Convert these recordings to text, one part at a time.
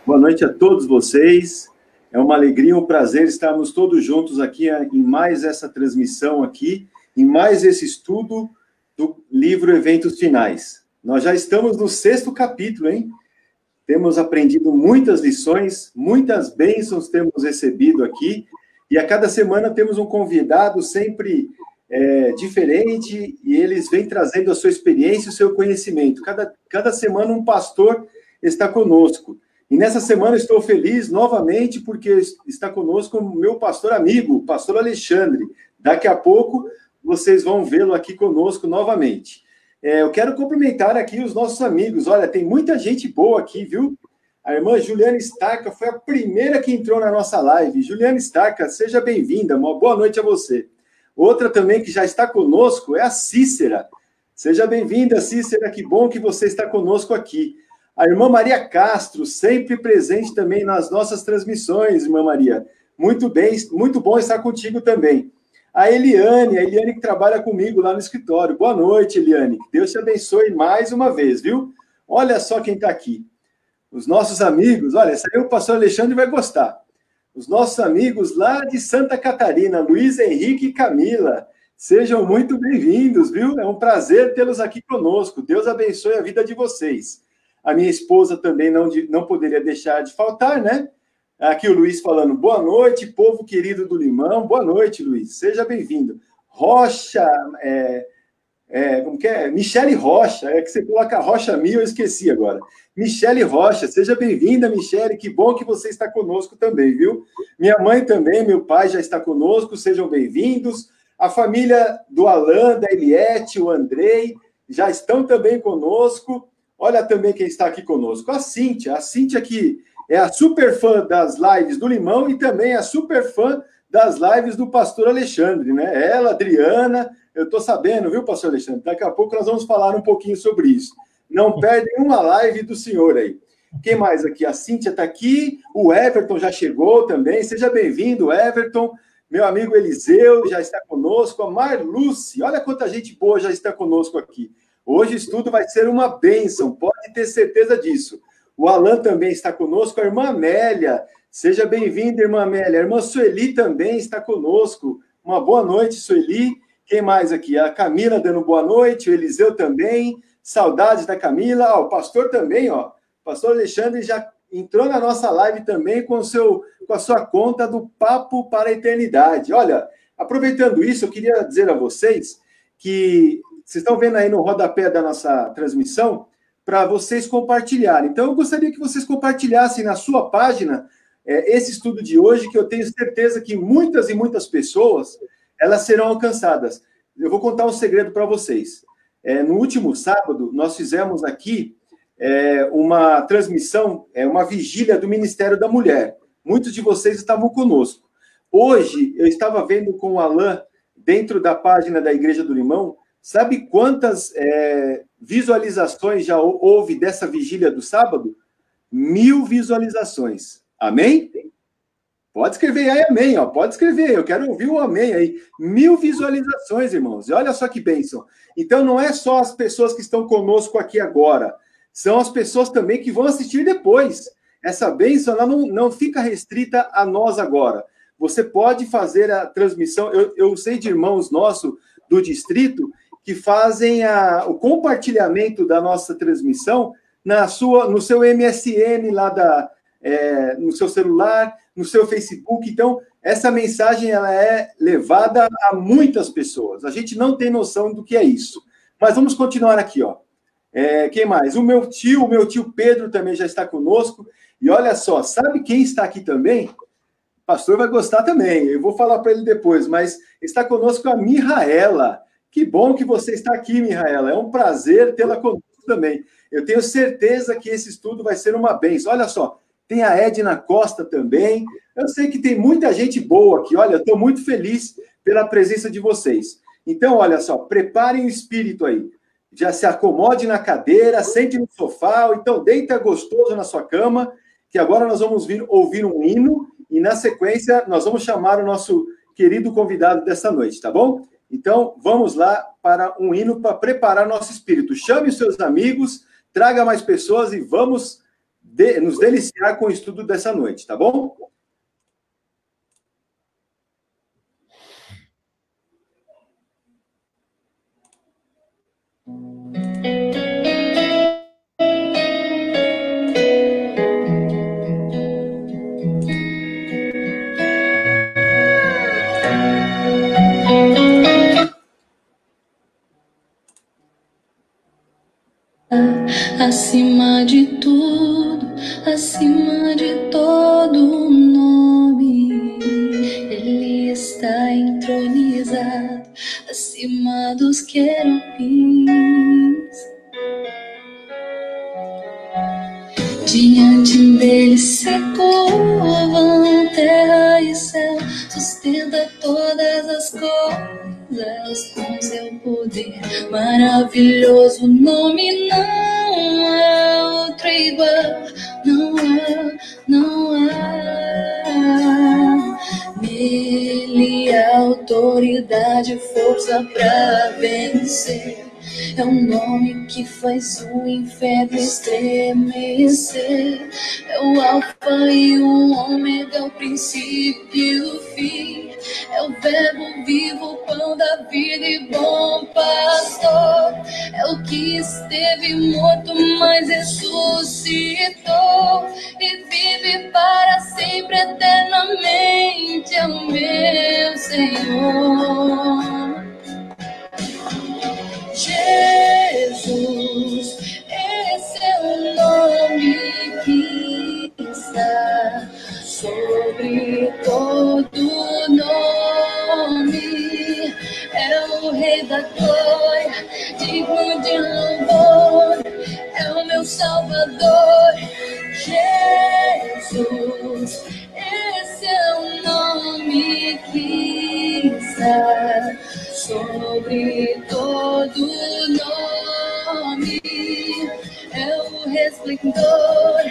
Boa noite a todos vocês. É uma alegria, um prazer estarmos todos juntos aqui em mais essa transmissão aqui, em mais esse estudo do livro Eventos Finais. Nós já estamos no 6º capítulo, hein? Temos aprendido muitas lições, muitas bênçãos temos recebido aqui, e a cada semana temos um convidado sempre diferente, e eles vêm trazendo a sua experiência e o seu conhecimento. Cada semana um pastor está conosco. E nessa semana estou feliz novamente porque está conosco o meu pastor amigo, o pastor Alexandre. Daqui a pouco vocês vão vê-lo aqui conosco novamente. Eu quero cumprimentar aqui os nossos amigos. Olha, tem muita gente boa aqui, viu? A irmã Juliana Starca foi a primeira que entrou na nossa live. Juliana Starca, seja bem-vinda. Uma boa noite a você. Outra também que já está conosco é a Cícera. Seja bem-vinda, Cícera. Que bom que você está conosco aqui. A irmã Maria Castro, sempre presente também nas nossas transmissões, irmã Maria. Muito bem, muito bom estar contigo também. A Eliane que trabalha comigo lá no escritório. Boa noite, Eliane. Que Deus te abençoe mais uma vez, viu? Olha só quem está aqui. Os nossos amigos, olha, essa aí o pastor Alexandre vai gostar. Os nossos amigos lá de Santa Catarina, Luiz Henrique e Camila. Sejam muito bem-vindos, viu? É um prazer tê-los aqui conosco. Deus abençoe a vida de vocês. A minha esposa também não poderia deixar de faltar, né? Aqui o Luiz falando, boa noite, povo querido do Limão. Boa noite, Luiz. Seja bem-vindo. Rocha, como que é? Michele Rocha, é que você coloca Rocha Mil, eu esqueci agora. Michele Rocha, seja bem-vinda, Michele, que bom que você está conosco também, viu? Minha mãe também, meu pai já está conosco, sejam bem-vindos. A família do Alan, da Eliette, o Andrei, já estão também conosco. Olha também quem está aqui conosco, a Cíntia que é a super fã das lives do Limão e também a super fã das lives do pastor Alexandre, né? Ela, Adriana, eu estou sabendo, viu, pastor Alexandre? Daqui a pouco nós vamos falar um pouquinho sobre isso. Não perdem uma live do senhor aí. Quem mais aqui? A Cíntia está aqui, o Everton já chegou também. Seja bem-vindo, Everton. Meu amigo Eliseu já está conosco. A Marluce, olha quanta gente boa já está conosco aqui. Hoje o estudo vai ser uma bênção, pode ter certeza disso. O Alan também está conosco, a irmã Amélia. Seja bem-vinda, irmã Amélia. A irmã Sueli também está conosco. Uma boa noite, Sueli. Quem mais aqui? A Camila dando boa noite, o Eliseu também. Saudades da Camila. O pastor também, ó. O pastor Alexandre já entrou na nossa live também com a sua conta do Papo para a Eternidade. Olha, aproveitando isso, eu queria dizer a vocês que vocês estão vendo aí no rodapé da nossa transmissão, para vocês compartilharem. Então, eu gostaria que vocês compartilhassem na sua página esse estudo de hoje, que eu tenho certeza que muitas e muitas pessoas, elas serão alcançadas. Eu vou contar um segredo para vocês. No último sábado, nós fizemos aqui uma transmissão, uma vigília do Ministério da Mulher. Muitos de vocês estavam conosco. Hoje, eu estava vendo com o Alan, dentro da página da Igreja do Limão, sabe quantas visualizações já houve dessa vigília do sábado? 1000 visualizações. Amém? Pode escrever aí, amém. Ó. Pode escrever, eu quero ouvir o amém aí. 1000 visualizações, irmãos. E olha só que bênção. Então, não é só as pessoas que estão conosco aqui agora. São as pessoas também que vão assistir depois. Essa bênção ela não fica restrita a nós agora. Você pode fazer a transmissão. Eu sei de irmãos nossos do distrito que fazem o compartilhamento da nossa transmissão no seu MSN lá no seu celular, no seu Facebook. Então, essa mensagem ela é levada a muitas pessoas. A gente não tem noção do que é isso. Mas vamos continuar aqui, ó. Quem mais? O meu tio Pedro também já está conosco. E olha só, sabe quem está aqui também? O pastor vai gostar também. Eu vou falar para ele depois, mas está conosco a Mihaela. Que bom que você está aqui, Mihaela. É um prazer tê-la conosco também. Eu tenho certeza que esse estudo vai ser uma bênção. Olha só, tem a Edna Costa também. Eu sei que tem muita gente boa aqui. Olha, eu estou muito feliz pela presença de vocês. Então, olha só, preparem o espírito aí. Já se acomode na cadeira, sente no sofá, ou então deita gostoso na sua cama, que agora nós vamos ouvir um hino e, na sequência, nós vamos chamar o nosso querido convidado dessa noite, tá bom? Então, vamos lá para um hino para preparar nosso espírito. Chame os seus amigos, traga mais pessoas e vamos nos deliciar com o estudo dessa noite, tá bom? Acima de tudo, acima de todo nome, Ele está entronizado, acima dos querubins. Diante dele se curvam terra e céu, sustenta todas as coisas com seu poder. Maravilhoso nome, não há outro igual, não há. Nele há autoridade, força pra vencer. É um nome que faz o inferno estremecer. É o alfa e o ômega, o princípio e o fim. É o verbo vivo, o pão da vida e bom pastor. É o que esteve morto, mas ressuscitou e vive para sempre sobre todo nome, é o Rei da glória, digno de louvor, é o meu Salvador, Jesus. Esse é o nome que está sobre todo nome, é o resplendor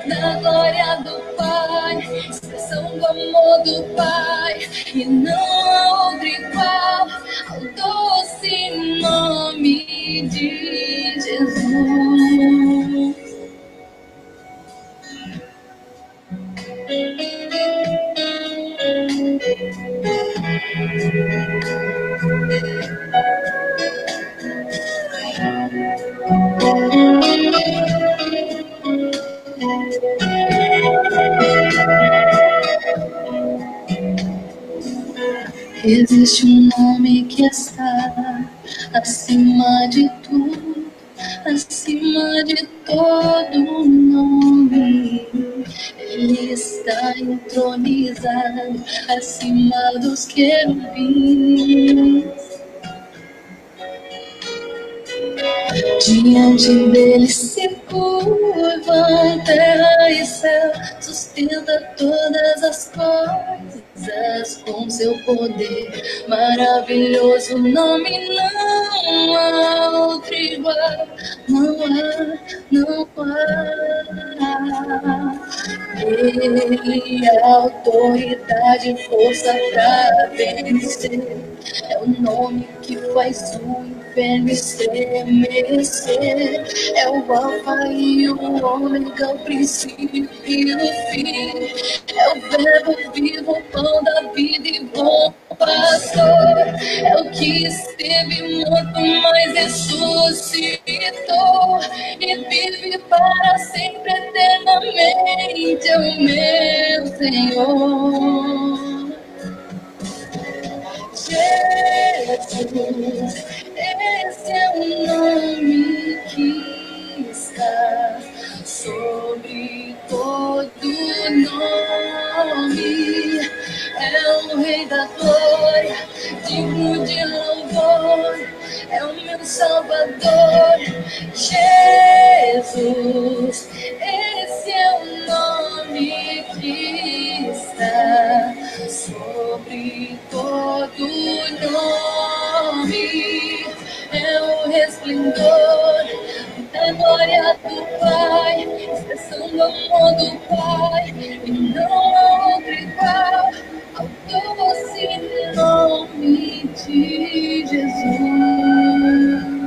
da glória do Pai, expressão do amor do Pai, e não há outro igual ao doce nome de Jesus. Existe um nome que está acima de tudo, acima de todo nome. Ele está entronizado acima dos querubins. Diante dele se curvam terra e céu, sustenta todas as coisas com seu poder. Maravilhoso nome, não há outro igual, não há. Ele é autoridade e força pra vencer. É o nome que faz o inferno estremecer. É o alfa e o ômega, o princípio e o fim. É o verbo vivo, o pão da vida e bom pastor. É o que esteve morto, mas ressuscitou e vive para sempre eternamente. É o meu Senhor Jesus. Esse é o nome que está sobre todo nome, é o Rei da glória, digno de louvor, é o meu Salvador, Jesus. Esse é o nome que está sobre todo nome, é o resplendor da glória do Pai, expressão do amor do Pai, e não há outro igual ao doce nome de Jesus.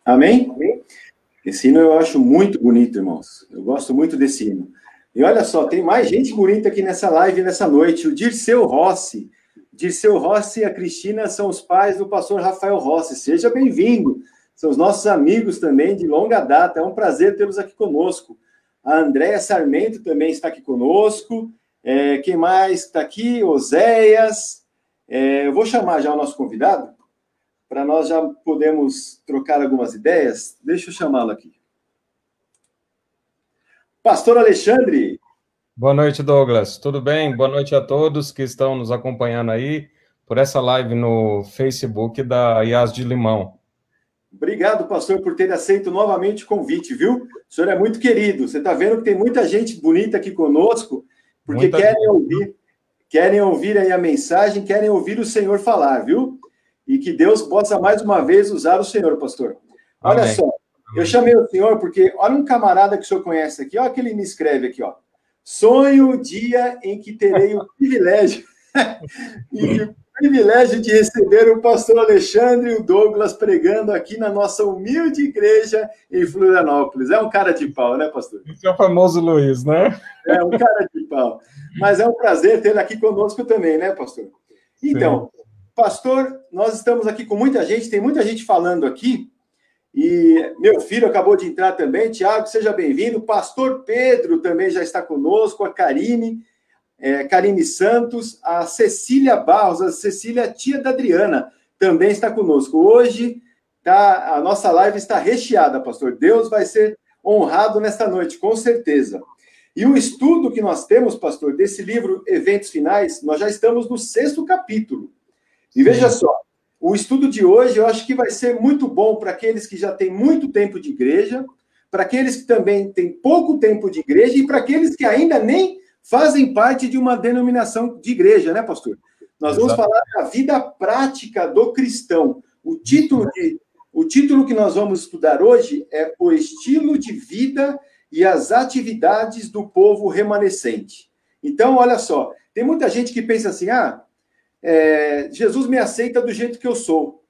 Amém? Esse hino eu acho muito bonito, irmãos. Eu gosto muito desse hino. E olha só, tem mais gente bonita aqui nessa live, nessa noite. O Dirceu Rossi. Dirceu Rossi e a Cristina são os pais do pastor Rafael Rossi. Seja bem-vindo. São os nossos amigos também de longa data. É um prazer tê-los aqui conosco. A Andréia Sarmento também está aqui conosco. Quem mais está aqui? Oséias. Eu vou chamar já o nosso convidado, para nós já podermos trocar algumas ideias. Deixa eu chamá-lo aqui. Pastor Alexandre. Boa noite, Douglas. Tudo bem? Boa noite a todos que estão nos acompanhando aí por essa live no Facebook da IAS de Limão. Obrigado, pastor, por ter aceito novamente o convite, viu? O senhor é muito querido. Você está vendo que tem muita gente bonita aqui conosco, porque querem ouvir aí a mensagem, querem ouvir o Senhor falar, viu? E que Deus possa mais uma vez usar o senhor, pastor. Olha Amém. Só, eu chamei o senhor porque, olha um camarada que o senhor conhece aqui, olha que ele me escreve aqui, ó. Sonho o dia em que terei o privilégio, de receber o pastor Alexandre e o Douglas pregando aqui na nossa humilde igreja em Florianópolis. É um cara de pau, né, pastor? Esse é o famoso Luiz, né? É um cara de pau. Mas é um prazer tê-lo aqui conosco também, né, pastor? Então, sim. pastor, nós estamos aqui com muita gente, tem muita gente falando aqui, e meu filho acabou de entrar também. Tiago, seja bem-vindo. Pastor Pedro também já está conosco, a Karine Santos, a Cecília Barros, a Cecília, tia da Adriana, também está conosco. Hoje a nossa live está recheada, pastor. Deus vai ser honrado nesta noite, com certeza. E o estudo que nós temos, pastor, desse livro Eventos Finais, nós já estamos no 6º capítulo. E veja só, o estudo de hoje eu acho que vai ser muito bom para aqueles que já têm muito tempo de igreja, para aqueles que também têm pouco tempo de igreja e para aqueles que ainda nem fazem parte de uma denominação de igreja, né, pastor? Nós vamos falar da vida prática do cristão. O título que nós vamos estudar hoje é O Estilo de Vida e as Atividades do Povo Remanescente. Então, olha só, tem muita gente que pensa assim, Jesus me aceita do jeito que eu sou.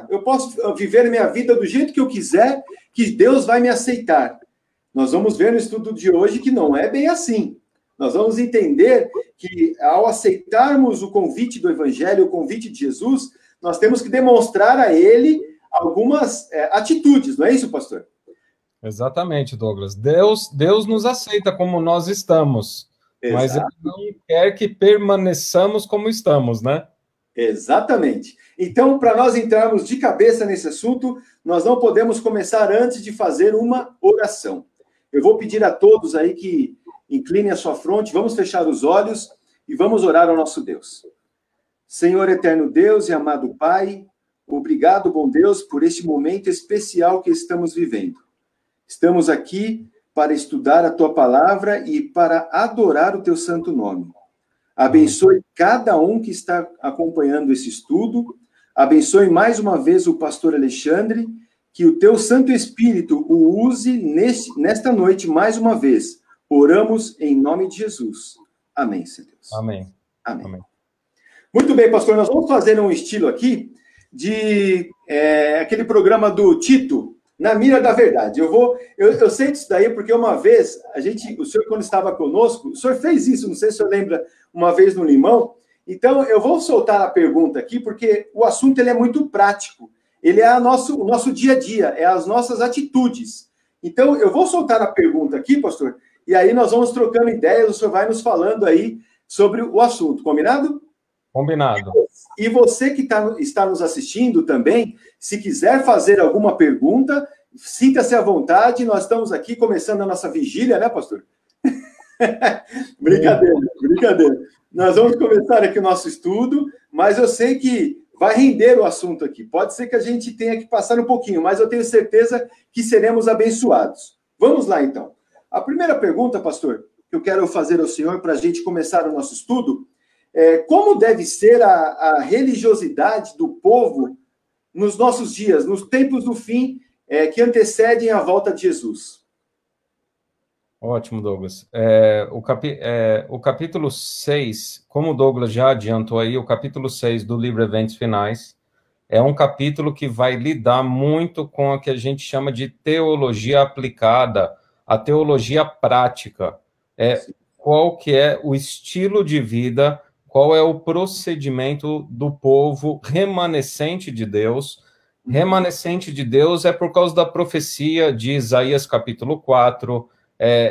Eu posso viver minha vida do jeito que eu quiser, que Deus vai me aceitar. Nós vamos ver no estudo de hoje que não é bem assim. Nós vamos entender que, ao aceitarmos o convite do Evangelho, o convite de Jesus, nós temos que demonstrar a Ele algumas atitudes, não é isso, pastor? Exatamente, Douglas. Deus nos aceita como nós estamos. Exato. Mas Ele não quer que permaneçamos como estamos, né? Exatamente. Então, para nós entrarmos de cabeça nesse assunto, nós não podemos começar antes de fazer uma oração. Eu vou pedir a todos aí que inclinem a sua fronte, vamos fechar os olhos e vamos orar ao nosso Deus. Senhor eterno Deus e amado Pai, obrigado, bom Deus, por este momento especial que estamos vivendo. Estamos aqui para estudar a Tua palavra e para adorar o Teu santo nome. Abençoe cada um que está acompanhando esse estudo. Abençoe mais uma vez o pastor Alexandre, que o Teu Santo Espírito o use nesta noite mais uma vez. Oramos em nome de Jesus. Amém, Senhor Deus. Amém. Amém. Amém. Muito bem, pastor, nós vamos fazer um estilo aqui de aquele programa do Tito, Na Mira da Verdade. Eu sei disso daí porque uma vez, o senhor quando estava conosco, o senhor fez isso, não sei se o senhor lembra, uma vez no Limão. Então, eu vou soltar a pergunta aqui, porque o assunto ele é muito prático. Ele é o nosso dia a dia, é as nossas atitudes. Então, eu vou soltar a pergunta aqui, pastor, e aí nós vamos trocando ideias, o senhor vai nos falando aí sobre o assunto, combinado? Combinado. E você que está nos assistindo também, se quiser fazer alguma pergunta, sinta-se à vontade, nós estamos aqui começando a nossa vigília, né, pastor? Brincadeira. Nós vamos começar aqui o nosso estudo, mas eu sei que vai render o assunto aqui. Pode ser que a gente tenha que passar um pouquinho, mas eu tenho certeza que seremos abençoados. Vamos lá, então. A primeira pergunta, pastor, que eu quero fazer ao senhor para a gente começar o nosso estudo, como deve ser a religiosidade do povo nos nossos dias, nos tempos do fim, que antecedem a volta de Jesus? Ótimo, Douglas. O capítulo 6, como o Douglas já adiantou aí, o capítulo 6 do livro Eventos Finais é um capítulo que vai lidar muito com o que a gente chama de teologia aplicada, a teologia prática. Qual que é o estilo de vida, qual é o procedimento do povo remanescente de Deus. Remanescente de Deus é por causa da profecia de Isaías capítulo 4,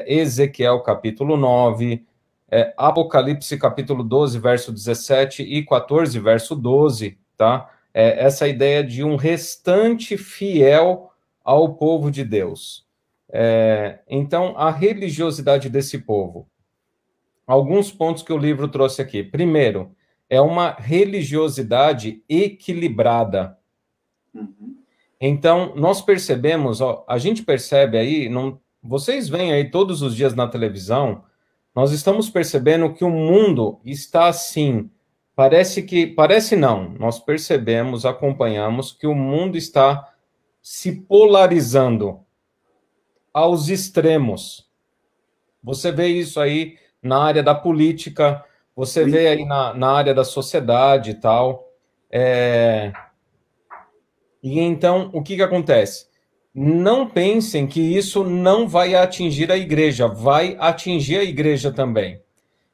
Ezequiel capítulo 9, Apocalipse capítulo 12, verso 17 e 14, verso 12, tá? Essa ideia de um restante fiel ao povo de Deus. Então, a religiosidade desse povo. Alguns pontos que o livro trouxe aqui. Primeiro, é uma religiosidade equilibrada. Então, nós percebemos, a gente percebe aí, vocês veem aí todos os dias na televisão, nós estamos percebendo que o mundo está assim, parece não, nós percebemos, acompanhamos que o mundo está se polarizando aos extremos. Você vê isso aí na área da política, você vê aí na área da sociedade e tal. E então, o que acontece? Não pensem que isso não vai atingir a igreja, vai atingir a igreja também.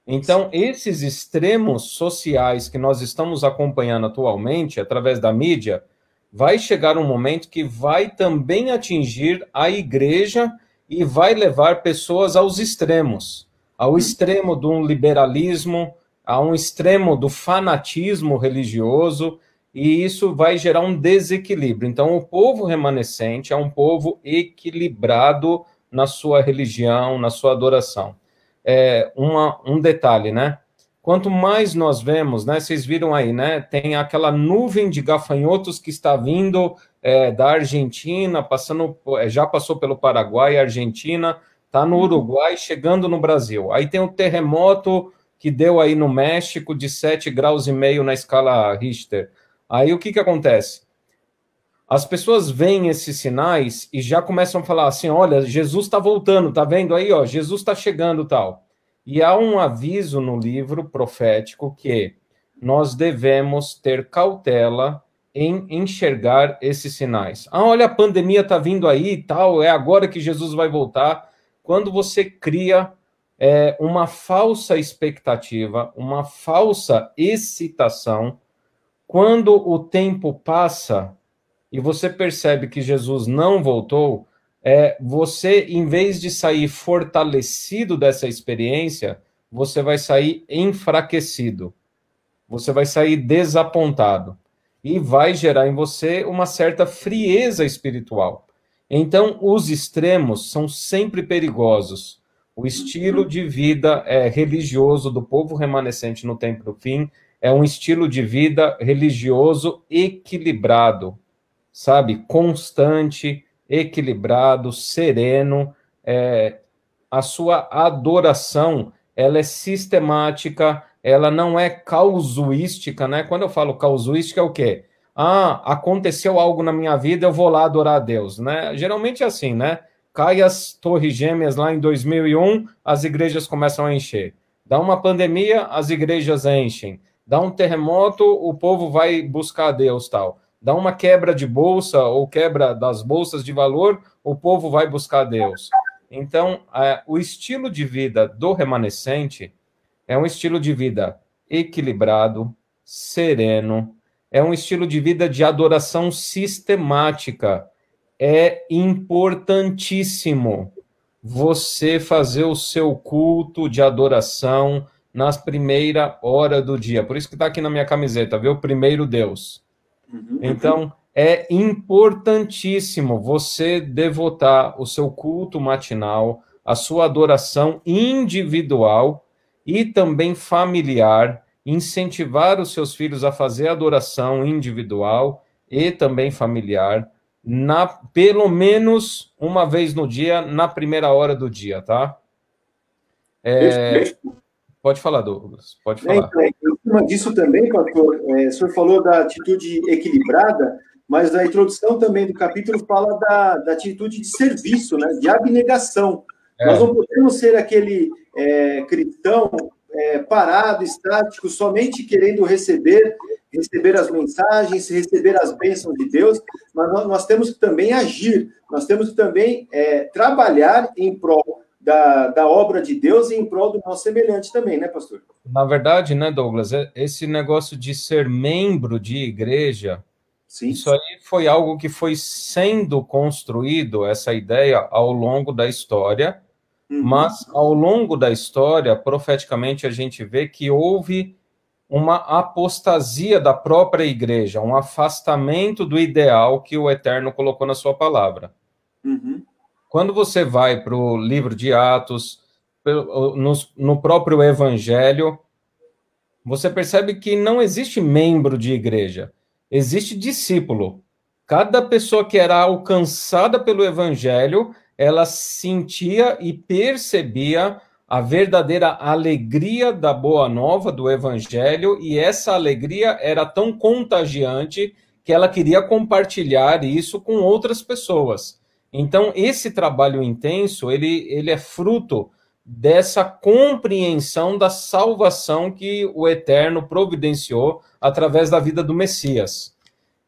Então, esses extremos sociais que nós estamos acompanhando atualmente, através da mídia, vai chegar um momento que vai também atingir a igreja e vai levar pessoas aos extremos. Ao extremo de um liberalismo, a um extremo do fanatismo religioso, e isso vai gerar um desequilíbrio. Então, o povo remanescente é um povo equilibrado na sua religião, na sua adoração. Um detalhe, né? Quanto mais nós vemos, né? Vocês viram aí, né? Tem aquela nuvem de gafanhotos que está vindo da Argentina, já passou pelo Paraguai, Argentina, está no Uruguai, chegando no Brasil. Aí tem o terremoto que deu aí no México de 7,5 graus na escala Richter. Aí o que acontece? As pessoas veem esses sinais e já começam a falar assim, olha, Jesus está voltando, tá vendo aí, ó, Jesus está chegando, tal. E há um aviso no livro profético que nós devemos ter cautela em enxergar esses sinais. Ah, olha, a pandemia está vindo aí e tal, é agora que Jesus vai voltar. Quando você cria uma falsa expectativa, uma falsa excitação, quando o tempo passa e você percebe que Jesus não voltou, você, em vez de sair fortalecido dessa experiência, você vai sair enfraquecido. Você vai sair desapontado. E vai gerar em você uma certa frieza espiritual. Então, os extremos são sempre perigosos. O estilo de vida religioso do povo remanescente no tempo do fim é um estilo de vida religioso equilibrado, sabe? Constante, equilibrado, sereno. A sua adoração, ela é sistemática, ela não é causuística, né? Quando eu falo causuística, é o quê? Ah, aconteceu algo na minha vida, eu vou lá adorar a Deus, né? Geralmente é assim, né? Cai as torres gêmeas lá em 2001, as igrejas começam a encher. Dá uma pandemia, as igrejas enchem. Dá um terremoto, o povo vai buscar a Deus, tal. Dá uma quebra de bolsa ou quebra das bolsas de valor, o povo vai buscar Deus. Então, o estilo de vida do remanescente é um estilo de vida equilibrado, sereno, é um estilo de vida de adoração sistemática. É importantíssimo você fazer o seu culto de adoração nas primeiras horas do dia. Por isso que está aqui na minha camiseta, viu? Primeiro Deus. Então, é importantíssimo você devotar o seu culto matinal, a sua adoração individual e também familiar, incentivar os seus filhos a fazer adoração individual e também familiar, pelo menos uma vez no dia, na primeira hora do dia, tá? Pode falar, Douglas, pode falar. Em cima disso também, pastor, o senhor falou da atitude equilibrada, mas na introdução também do capítulo fala da atitude de serviço, né, de abnegação. Nós não podemos ser aquele cristão parado, estático, somente querendo receber as mensagens, receber as bênçãos de Deus, mas nós temos que também agir, nós temos que também trabalhar em prol da obra de Deus e em prol do nosso semelhante também, né, pastor? Na verdade, né, Douglas, esse negócio de ser membro de igreja, sim, isso aí foi algo que foi sendo construído, essa ideia, ao longo da história, mas ao longo da história, profeticamente, a gente vê que houve uma apostasia da própria igreja, um afastamento do ideal que o Eterno colocou na sua palavra. Quando você vai para o livro de Atos, no próprio Evangelho, você percebe que não existe membro de igreja, existe discípulo. Cada pessoa que era alcançada pelo Evangelho, ela sentia e percebia a verdadeira alegria da boa nova do Evangelho, e essa alegria era tão contagiante que ela queria compartilhar isso com outras pessoas. Então, esse trabalho intenso, ele é fruto dessa compreensão da salvação que o Eterno providenciou através da vida do Messias.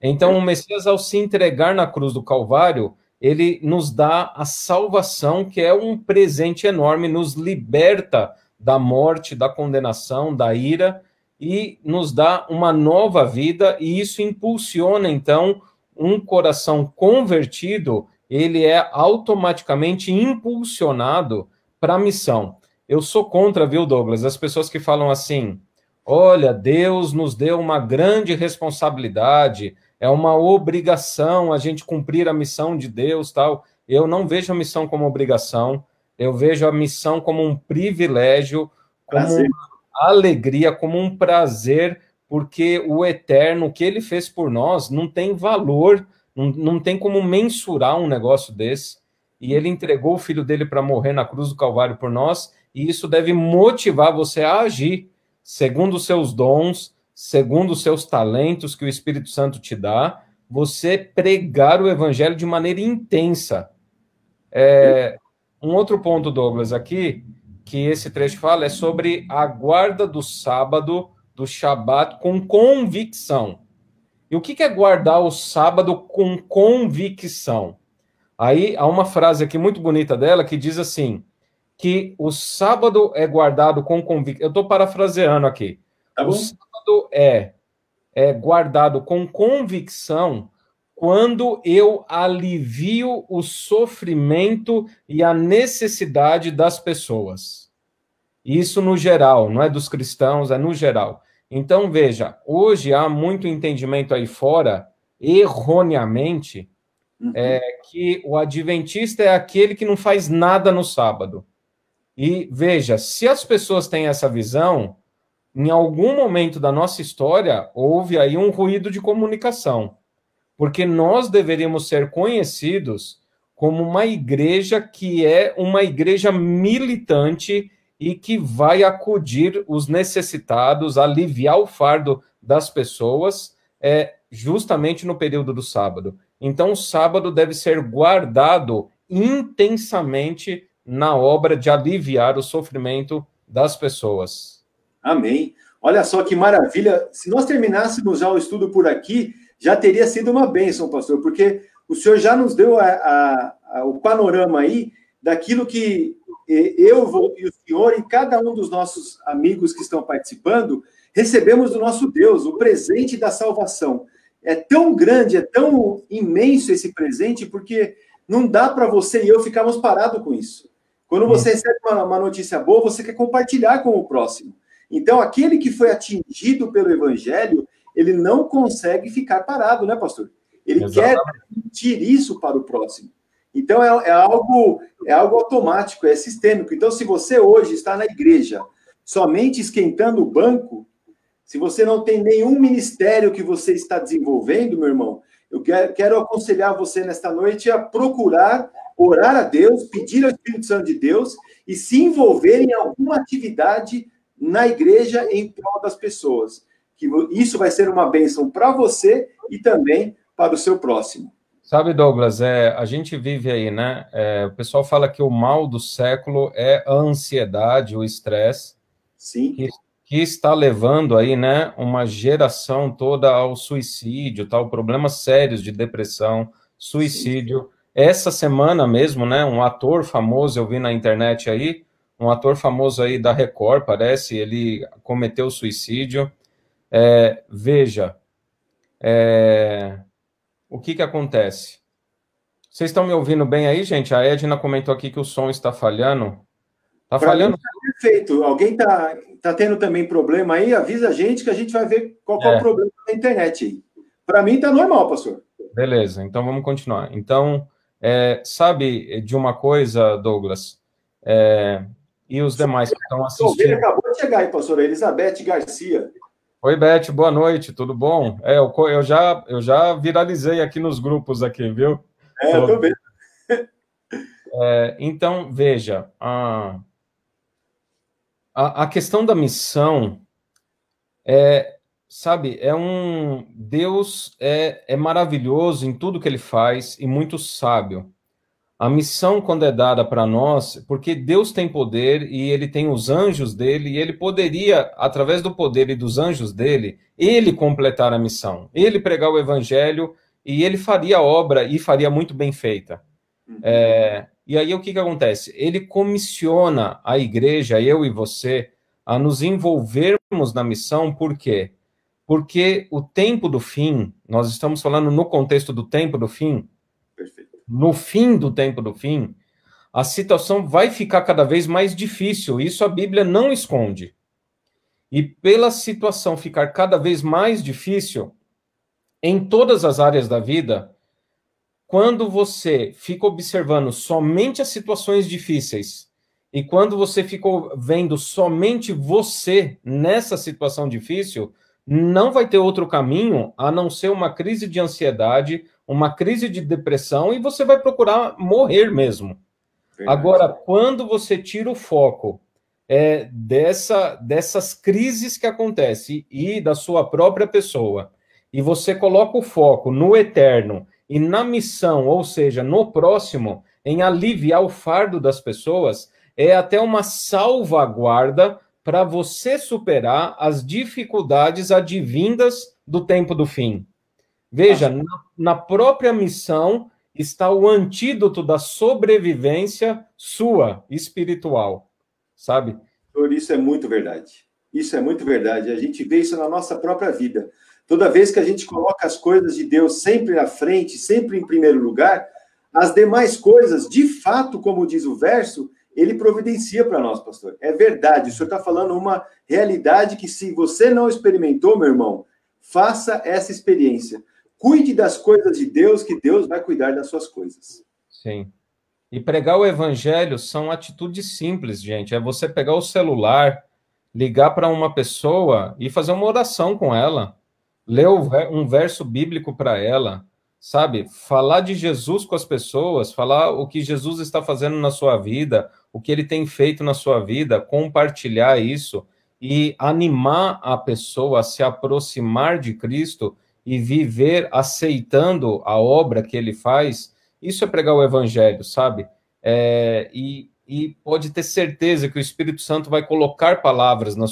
Então, o Messias, ao se entregar na cruz do Calvário, ele nos dá a salvação, que é um presente enorme, nos liberta da morte, da condenação, da ira, e nos dá uma nova vida, e isso impulsiona, então, um coração convertido, ele é automaticamente impulsionado para a missão. Eu sou contra, viu, Douglas, as pessoas que falam assim, olha, Deus nos deu uma grande responsabilidade, é uma obrigação a gente cumprir a missão de Deus, tal. Eu não vejo a missão como obrigação, eu vejo a missão como um privilégio, como uma alegria, como um prazer, porque o eterno, o que ele fez por nós, não tem valor, não tem como mensurar um negócio desse, e ele entregou o filho dele para morrer na cruz do Calvário por nós, e isso deve motivar você a agir, segundo os seus dons, segundo os seus talentos que o Espírito Santo te dá, você pregar o evangelho de maneira intensa. Um outro ponto, Douglas, aqui, que esse trecho fala, é sobre a guarda do sábado, do Shabat, com convicção. E o que é guardar o sábado com convicção? Aí há uma frase aqui muito bonita dela que diz assim, que o sábado é guardado com convicção. Eu estou parafraseando aqui. Tá bom? O sábado é guardado com convicção quando eu alivio o sofrimento e a necessidade das pessoas. Isso no geral, não é dos cristãos, é no geral. Então, veja, hoje há muito entendimento aí fora, erroneamente, que o adventista é aquele que não faz nada no sábado. E veja, se as pessoas têm essa visão, em algum momento da nossa história, houve aí um ruído de comunicação. Porque nós deveríamos ser conhecidos como uma igreja que é uma igreja militante e que vai acudir os necessitados, aliviar o fardo das pessoas, justamente no período do sábado. Então, o sábado deve ser guardado intensamente na obra de aliviar o sofrimento das pessoas. Amém. Olha só que maravilha. Se nós terminássemos já o estudo por aqui, já teria sido uma bênção, pastor, porque o senhor já nos deu o panorama aí daquilo que eu e o senhor e cada um dos nossos amigos que estão participando recebemos do nosso Deus, o presente da salvação. É tão grande, é tão imenso esse presente, porque não dá para você e eu ficarmos parados com isso. Quando você recebe uma notícia boa, você quer compartilhar com o próximo. Então, aquele que foi atingido pelo evangelho, ele não consegue ficar parado, né, pastor? Ele quer transmitir isso para o próximo. Então, é algo automático, é sistêmico. Então, se você hoje está na igreja somente esquentando o banco, se você não tem nenhum ministério que você está desenvolvendo, meu irmão, eu quero aconselhar você nesta noite a procurar orar a Deus, pedir ao Espírito Santo de Deus e se envolver em alguma atividade na igreja em prol das pessoas. Que isso vai ser uma bênção para você e também para o seu próximo. Sabe, Douglas, a gente vive aí, né? O pessoal fala que o mal do século é a ansiedade, o estresse. Sim. Que está levando aí, né, uma geração toda ao suicídio, tal, problemas sérios de depressão, suicídio. Sim. Essa semana mesmo, né, um ator famoso, eu vi na internet aí, um ator famoso aí da Record, parece, ele cometeu suicídio. Veja, o que acontece? Vocês estão me ouvindo bem aí, gente? A Edna comentou aqui que o som está falhando. Está falhando? Perfeito. Alguém tá tendo também problema aí? Avisa a gente que a gente vai ver qual é o problema da internet aí. Para mim está normal, pastor. Beleza, então vamos continuar. Então, sabe de uma coisa, Douglas? E os demais que estão assistindo? Acabou de chegar aí, pastor. Elizabeth Garcia. Oi, Beth, boa noite, tudo bom? Eu já viralizei aqui nos grupos aqui, viu? Eu tô vendo. Então, veja, a questão da missão sabe, Deus é maravilhoso em tudo que ele faz e muito sábio. A missão, quando é dada para nós, porque Deus tem poder e ele tem os anjos dele, e ele poderia, através do poder e dos anjos dele, ele completar a missão, ele pregar o evangelho, e ele faria a obra e faria muito bem feita. E aí o que acontece? Ele comissiona a igreja, eu e você, a nos envolvermos na missão, por quê? Porque o tempo do fim, nós estamos falando no contexto do tempo do fim, Perfeito. no fim do tempo do fim, a situação vai ficar cada vez mais difícil, isso a Bíblia não esconde. E pela situação ficar cada vez mais difícil, em todas as áreas da vida, quando você fica observando somente as situações difíceis e quando você ficou vendo somente você nessa situação difícil, não vai ter outro caminho a não ser uma crise de ansiedade, uma crise de depressão e você vai procurar morrer mesmo. Verdade. Agora, quando você tira o foco dessas crises que acontecem e da sua própria pessoa, e você coloca o foco no eterno e na missão, ou seja, no próximo, em aliviar o fardo das pessoas, é até uma salvaguarda para você superar as dificuldades advindas do tempo do fim. Veja, na própria missão está o antídoto da sobrevivência sua, espiritual, sabe? Isso é muito verdade. Isso é muito verdade. A gente vê isso na nossa própria vida. Toda vez que a gente coloca as coisas de Deus sempre na frente, sempre em primeiro lugar, as demais coisas, de fato, como diz o verso, ele providencia para nós, pastor. É verdade, o senhor está falando uma realidade que, se você não experimentou, meu irmão, faça essa experiência. Cuide das coisas de Deus, que Deus vai cuidar das suas coisas. Sim. E pregar o evangelho são atitudes simples, gente. É você pegar o celular, ligar para uma pessoa e fazer uma oração com ela. Ler um verso bíblico para ela, sabe? Falar de Jesus com as pessoas, falar o que Jesus está fazendo na sua vida, o que ele tem feito na sua vida, compartilhar isso e animar a pessoa a se aproximar de Cristo e viver aceitando a obra que ele faz. Isso é pregar o evangelho, sabe? E pode ter certeza que o Espírito Santo vai colocar palavras na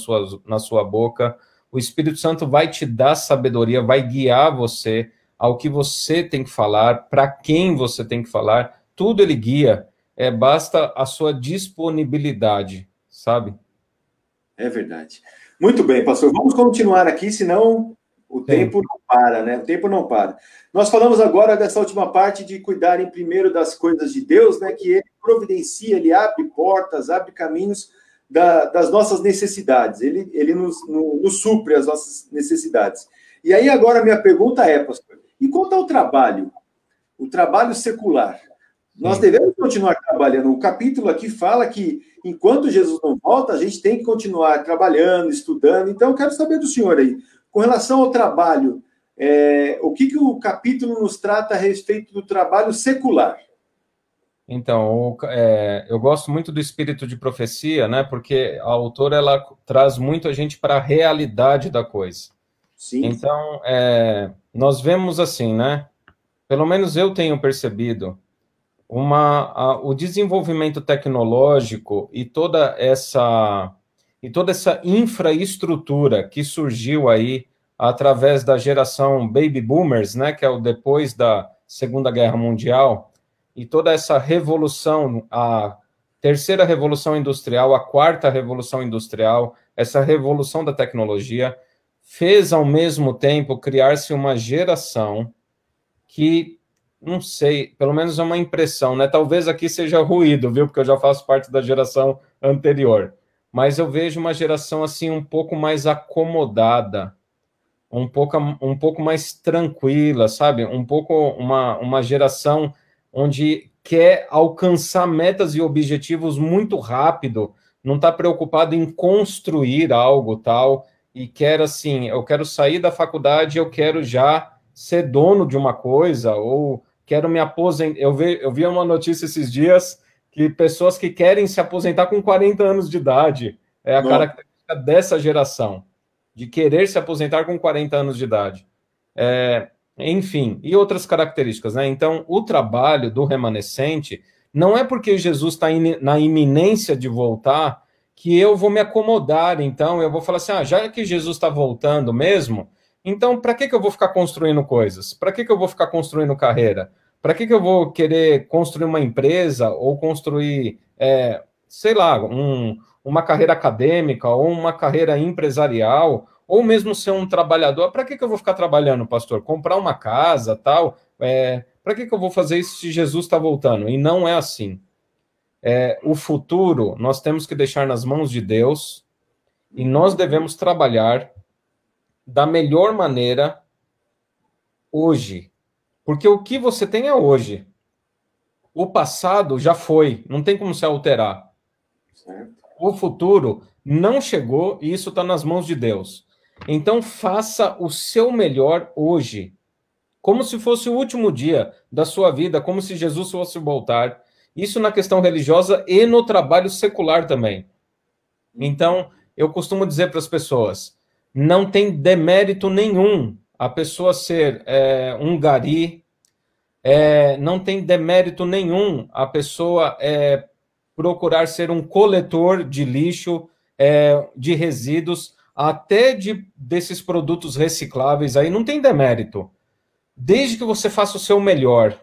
sua boca. O Espírito Santo vai te dar sabedoria, vai guiar você ao que você tem que falar, para quem você tem que falar. Tudo ele guia. Basta a sua disponibilidade, sabe? É verdade. Muito bem, pastor. Vamos continuar aqui, senão o tempo não para, né? O tempo não para. Nós falamos agora dessa última parte de cuidarem primeiro das coisas de Deus, né? Que ele providencia, ele abre portas, abre caminhos das nossas necessidades. Ele nos supre as nossas necessidades. E aí agora minha pergunta é, pastor, e quanto ao trabalho? O trabalho secular. Nós devemos continuar trabalhando. O capítulo aqui fala que enquanto Jesus não volta, a gente tem que continuar trabalhando, estudando. Então eu quero saber do senhor aí, com relação ao trabalho, o que o capítulo nos trata a respeito do trabalho secular? Então, eu gosto muito do espírito de profecia, né? Porque a autora, ela traz muito a gente para a realidade da coisa. Sim. Então, nós vemos assim, né? Pelo menos eu tenho percebido o desenvolvimento tecnológico e toda essa infraestrutura que surgiu aí através da geração Baby Boomers, né? Que é o depois da Segunda Guerra Mundial. E toda essa revolução, a terceira revolução industrial, a quarta revolução industrial, essa revolução da tecnologia, fez ao mesmo tempo criar-se uma geração que, não sei, pelo menos é uma impressão, né? Talvez aqui seja ruído, viu? Porque eu já faço parte da geração anterior. Mas eu vejo uma geração assim um pouco mais acomodada, um pouco mais tranquila, sabe? Um pouco uma geração onde quer alcançar metas e objetivos muito rápido, não está preocupado em construir algo tal, e quer assim, eu quero sair da faculdade, eu quero já ser dono de uma coisa, ou quero me aposentar. Eu vi uma notícia esses dias que pessoas que querem se aposentar com 40 anos de idade, é a característica dessa geração, de querer se aposentar com 40 anos de idade. Enfim, e outras características, né? Então, o trabalho do remanescente não é porque Jesus está na iminência de voltar que eu vou me acomodar, então eu vou falar assim, já que Jesus está voltando mesmo, então para que eu vou ficar construindo coisas? Para que eu vou ficar construindo carreira? Para que eu vou querer construir uma empresa ou construir, sei lá, uma carreira acadêmica ou uma carreira empresarial, ou mesmo ser um trabalhador? Para que eu vou ficar trabalhando, pastor? Comprar uma casa, tal? Para que eu vou fazer isso se Jesus está voltando? E não é assim. O futuro nós temos que deixar nas mãos de Deus e nós devemos trabalhar da melhor maneira hoje. Porque o que você tem é hoje. O passado já foi, não tem como se alterar. Certo. O futuro não chegou e isso está nas mãos de Deus. Então faça o seu melhor hoje. Como se fosse o último dia da sua vida, como se Jesus fosse voltar. Isso na questão religiosa e no trabalho secular também. Então, eu costumo dizer para as pessoas, não tem demérito nenhum a pessoa ser um gari, não tem demérito nenhum a pessoa procurar ser um coletor de lixo, de resíduos, até desses produtos recicláveis aí, não tem demérito. Desde que você faça o seu melhor.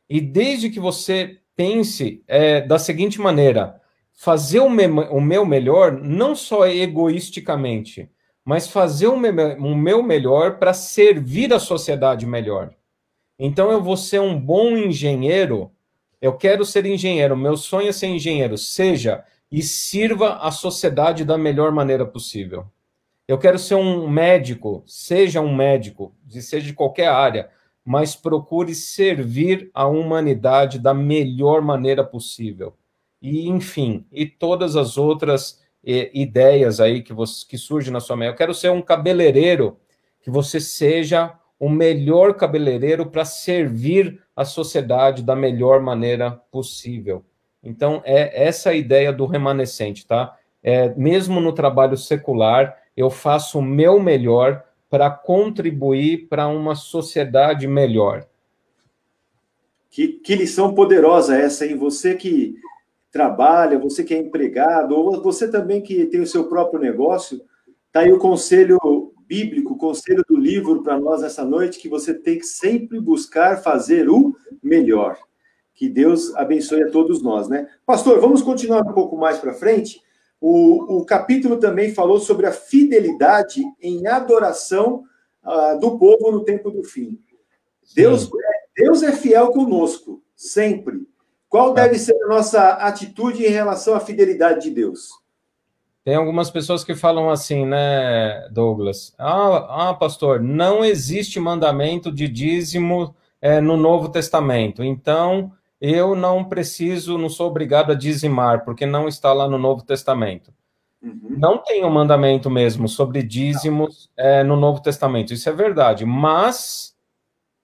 E desde que você pense da seguinte maneira, fazer o meu melhor, não só egoisticamente, mas fazer o meu melhor para servir a sociedade melhor. Então eu vou ser um bom engenheiro, eu quero ser engenheiro, meu sonho é ser engenheiro, seja e sirva a sociedade da melhor maneira possível. Eu quero ser um médico, seja de qualquer área, mas procure servir a humanidade da melhor maneira possível. E, enfim, e todas as outras ideias aí que surgem na sua mente. Eu quero ser um cabeleireiro, que você seja o melhor cabeleireiro para servir a sociedade da melhor maneira possível. Então, essa a ideia do remanescente, tá? Mesmo no trabalho secular, eu faço o meu melhor para contribuir para uma sociedade melhor. Que lição poderosa essa, hein? Você que trabalha, você que é empregado, ou você também que tem o seu próprio negócio, tá aí o conselho bíblico, o conselho do livro para nós essa noite, que você tem que sempre buscar fazer o melhor. Que Deus abençoe a todos nós, né? Pastor, vamos continuar um pouco mais para frente. O capítulo também falou sobre a fidelidade em adoração do povo no tempo do fim. Deus é fiel conosco, sempre. Qual deve ser a nossa atitude em relação à fidelidade de Deus? Tem algumas pessoas que falam assim, né, Douglas? Pastor, não existe mandamento de dízimo no Novo Testamento, então eu não sou obrigado a dizimar, porque não está lá no Novo Testamento. Uhum. Não tem um mandamento mesmo sobre dízimos no Novo Testamento, isso é verdade, mas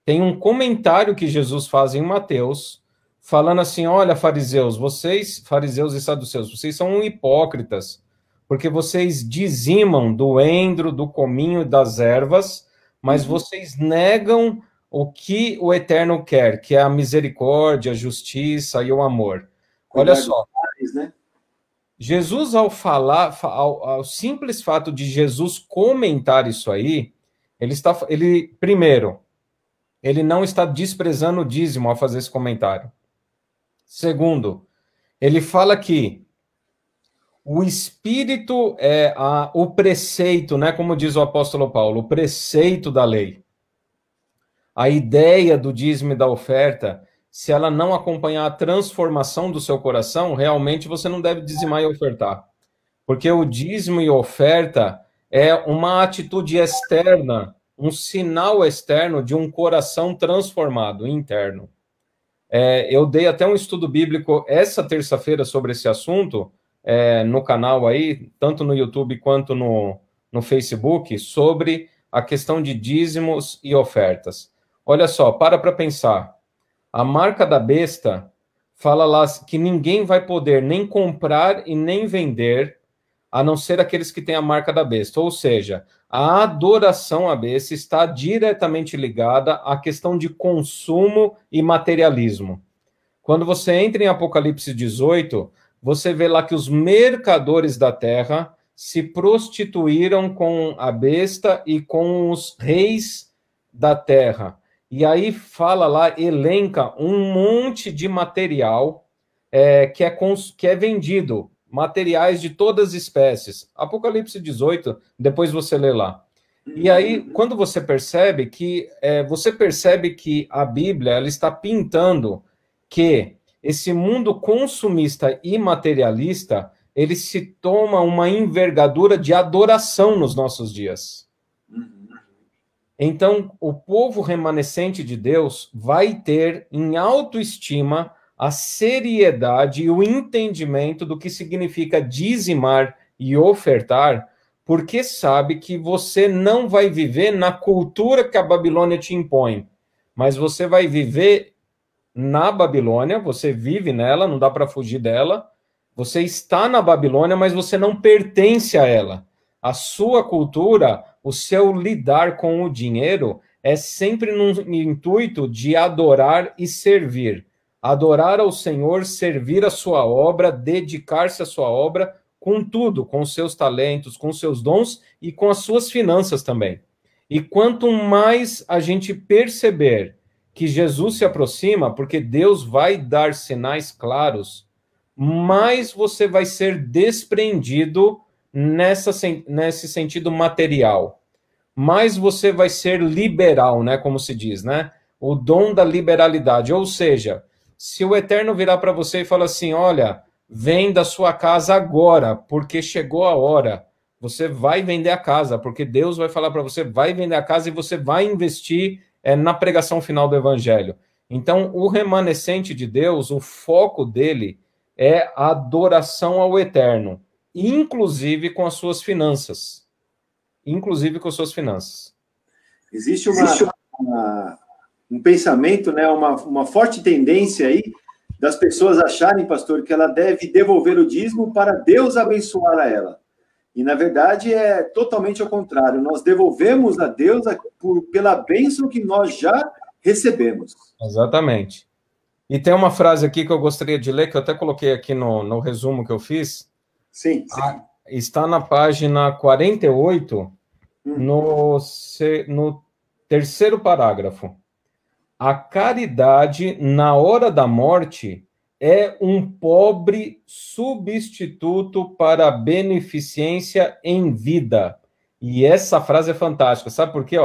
tem um comentário que Jesus faz em Mateus, falando assim, olha, fariseus e saduceus, vocês são hipócritas, porque vocês dizimam do endro, do cominho e das ervas, mas vocês negam o que o Eterno quer, que é a misericórdia, a justiça e o amor. Olha só, né? Jesus, ao falar, ao simples fato de Jesus comentar isso aí, primeiro, ele não está desprezando o dízimo ao fazer esse comentário. Segundo, ele fala que o Espírito é o preceito, né, como diz o apóstolo Paulo, o preceito da lei. A ideia do dízimo e da oferta, se ela não acompanhar a transformação do seu coração, realmente você não deve dizimar e ofertar. Porque o dízimo e oferta é uma atitude externa, um sinal externo de um coração transformado, interno. Eu dei até um estudo bíblico essa terça-feira sobre esse assunto, no canal aí, tanto no YouTube quanto no Facebook, sobre a questão de dízimos e ofertas. Olha só, para pensar. A marca da besta fala lá que ninguém vai poder nem comprar e nem vender, a não ser aqueles que têm a marca da besta. Ou seja, a adoração à besta está diretamente ligada à questão de consumo e materialismo. Quando você entra em Apocalipse 18, você vê lá que os mercadores da terra se prostituíram com a besta e com os reis da terra. E aí fala lá, elenca um monte de material que é vendido, materiais de todas as espécies. Apocalipse 18, depois você lê lá. E aí, quando você percebe que a Bíblia ela está pintando que esse mundo consumista e materialista, ele se toma uma envergadura de adoração nos nossos dias. Então, o povo remanescente de Deus vai ter em autoestima a seriedade e o entendimento do que significa dizimar e ofertar, porque sabe que você não vai viver na cultura que a Babilônia te impõe, mas você vai viver na Babilônia, você vive nela, não dá para fugir dela, você está na Babilônia, mas você não pertence a ela. A sua cultura, o seu lidar com o dinheiro é sempre no intuito de adorar e servir. Adorar ao Senhor, servir a sua obra, dedicar-se à sua obra com tudo, com os seus talentos, com os seus dons e com as suas finanças também. E quanto mais a gente perceber que Jesus se aproxima, porque Deus vai dar sinais claros, mais você vai ser desprendido nesse sentido material. Mais você vai ser liberal, né, como se diz, né? O dom da liberalidade. Ou seja, se o Eterno virar para você e falar assim, olha, venda a sua casa agora, porque chegou a hora. Você vai vender a casa, porque Deus vai falar para você, vai vender a casa e você vai investir na pregação final do Evangelho. Então, o remanescente de Deus, o foco dele é a adoração ao Eterno, inclusive com as suas finanças. Inclusive com as suas finanças. Existe um pensamento, né, uma forte tendência aí das pessoas acharem, pastor, que ela deve devolver o dízimo para Deus abençoar a ela. E, na verdade, é totalmente ao contrário. Nós devolvemos a Deus pela bênção que nós já recebemos. Exatamente. E tem uma frase aqui que eu gostaria de ler, que eu até coloquei aqui no resumo que eu fiz. Sim. Está na página 48, no terceiro parágrafo. A caridade, na hora da morte, é um pobre substituto para a beneficência em vida. E essa frase é fantástica. Sabe por quê?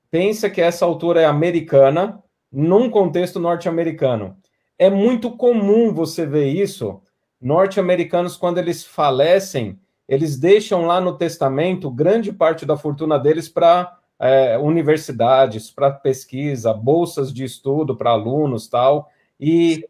Pensa que essa autora é americana, num contexto norte-americano. É muito comum você ver isso. Norte-americanos, quando eles falecem, eles deixam lá no testamento grande parte da fortuna deles para universidades, para pesquisa, bolsas de estudo para alunos, tal, e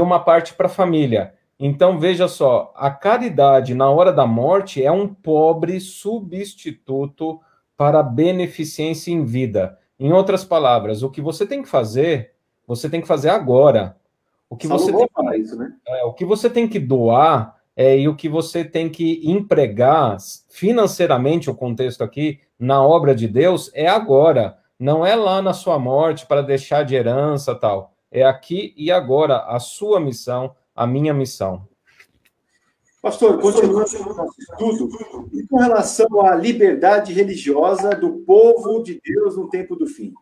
uma parte para a família. Então, veja só, a caridade na hora da morte é um pobre substituto para a beneficência em vida. Em outras palavras, o que você tem que fazer agora. O que você tem que doar e o que você tem que empregar financeiramente, o contexto aqui, na obra de Deus, é agora. Não é lá na sua morte para deixar de herança tal. É aqui e agora a sua missão, a minha missão. Pastor, continuando o nosso estudo, e com relação à liberdade religiosa do povo de Deus no tempo do fim?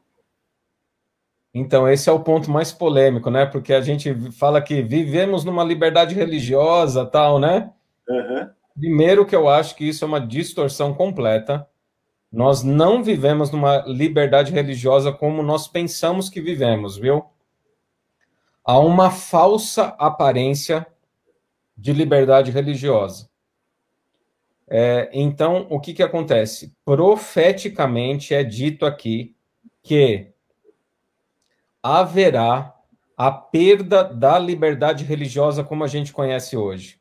Então, esse é o ponto mais polêmico, né? Porque a gente fala que vivemos numa liberdade religiosa, tal, né? Uhum. Primeiro que eu acho que isso é uma distorção completa. Nós não vivemos numa liberdade religiosa como nós pensamos que vivemos, viu? Há uma falsa aparência de liberdade religiosa. Então, o que acontece? Profeticamente é dito aqui que haverá a perda da liberdade religiosa como a gente conhece hoje.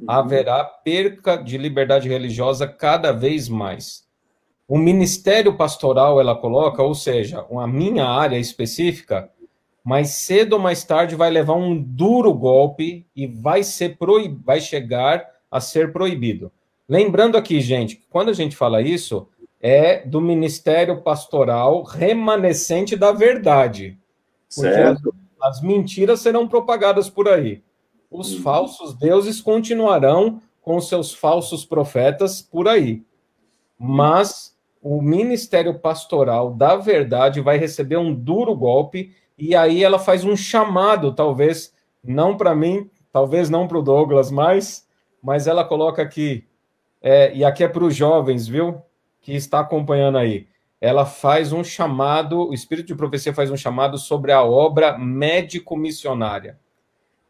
Haverá perca de liberdade religiosa cada vez mais. O ministério pastoral, ela coloca, ou seja, a minha área específica, mais cedo ou mais tarde vai levar um duro golpe e vai chegar a ser proibido. Lembrando aqui, gente, que quando a gente fala isso, é do ministério pastoral remanescente da verdade. Porque as mentiras serão propagadas por aí. Os falsos deuses continuarão com seus falsos profetas por aí. Mas o ministério pastoral da verdade vai receber um duro golpe, e aí ela faz um chamado, talvez não para mim, talvez não para o Douglas mais, mas ela coloca aqui, e aqui é para os jovens, viu, que está acompanhando aí. Ela faz um chamado, o Espírito de Profecia faz um chamado sobre a obra médico-missionária,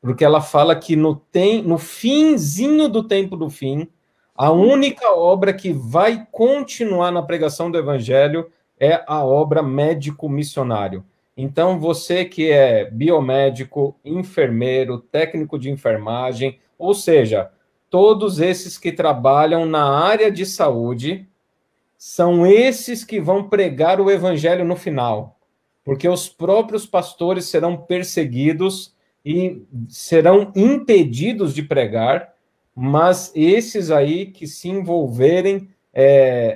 porque ela fala que no finzinho do tempo do fim, a única obra que vai continuar na pregação do evangelho é a obra médico-missionário. Então, você que é biomédico, enfermeiro, técnico de enfermagem, ou seja, todos esses que trabalham na área de saúde, são esses que vão pregar o evangelho no final, porque os próprios pastores serão perseguidos e serão impedidos de pregar, mas esses aí que se envolverem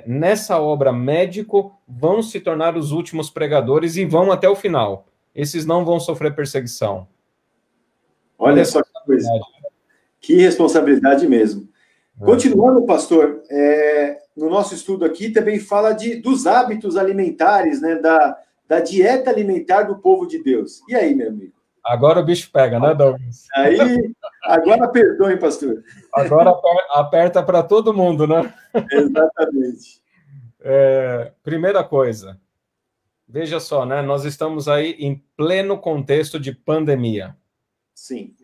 nessa obra médico vão se tornar os últimos pregadores e vão até o final. Esses não vão sofrer perseguição. Olha só que coisa. Que responsabilidade mesmo. Continuando, pastor, no nosso estudo aqui também fala dos hábitos alimentares, né, da dieta alimentar do povo de Deus. E aí, meu amigo? Agora o bicho pega, né, Douglas? Agora perdoe, pastor. Agora aperta para todo mundo, né? Exatamente. Primeira coisa, veja só, né? Nós estamos aí em pleno contexto de pandemia. Sim.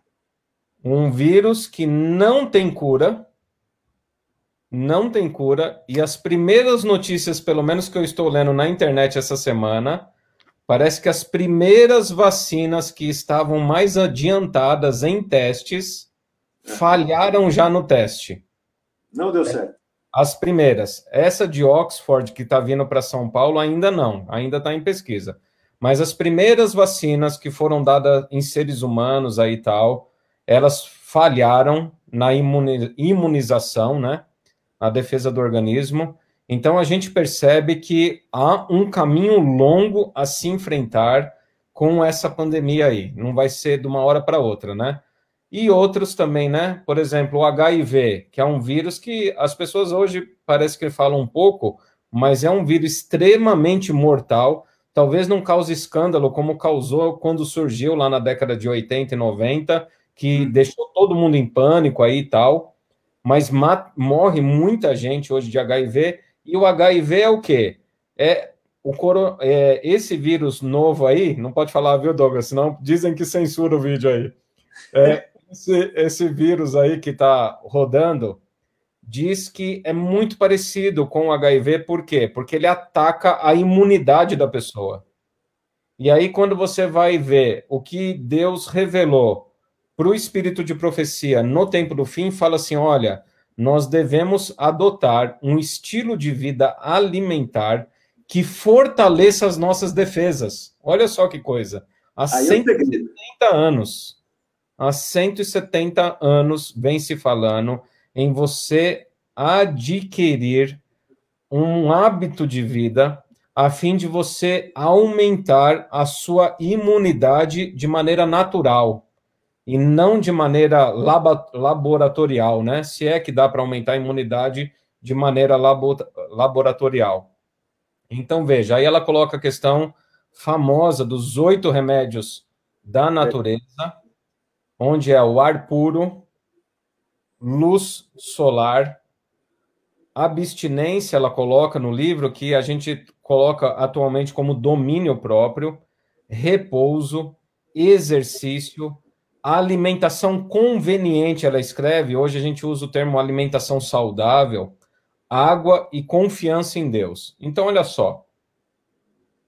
Um vírus que não tem cura, e as primeiras notícias, pelo menos que eu estou lendo na internet essa semana, parece que as primeiras vacinas que estavam mais adiantadas em testes falharam já no teste. Não deu certo. As primeiras. Essa de Oxford, que está vindo para São Paulo, ainda não. Ainda está em pesquisa. Mas as primeiras vacinas que foram dadas em seres humanos aí e tal, elas falharam na imunização, né? Na defesa do organismo. Então, a gente percebe que há um caminho longo a se enfrentar com essa pandemia aí. Não vai ser de uma hora para outra, né? E outros também, né? Por exemplo, o HIV, que é um vírus que as pessoas hoje parece que falam um pouco, mas é um vírus extremamente mortal. Talvez não cause escândalo como causou quando surgiu lá na década de 80 e 90, que deixou todo mundo em pânico aí e tal. Mas morre muita gente hoje de HIV. E o HIV é o quê? Esse vírus novo aí, não pode falar, viu, Douglas? Senão dizem que censura o vídeo aí. Esse vírus aí que está rodando, diz que é muito parecido com o HIV, por quê? Porque ele ataca a imunidade da pessoa. E aí, quando você vai ver o que Deus revelou para o Espírito de Profecia no tempo do fim, fala assim, olha, nós devemos adotar um estilo de vida alimentar que fortaleça as nossas defesas. Olha só que coisa. Há 170 anos, há 170 anos vem se falando em você adquirir um hábito de vida a fim de você aumentar a sua imunidade de maneira natural e não de maneira laboratorial, né? Se é que dá para aumentar a imunidade de maneira laboratorial. Então, veja, aí ela coloca a questão famosa dos 8 remédios da natureza, onde é o ar puro, luz solar, abstinência, ela coloca no livro, que a gente coloca atualmente como domínio próprio, repouso, exercício, alimentação conveniente, ela escreve, hoje a gente usa o termo alimentação saudável, água e confiança em Deus. Então, olha só,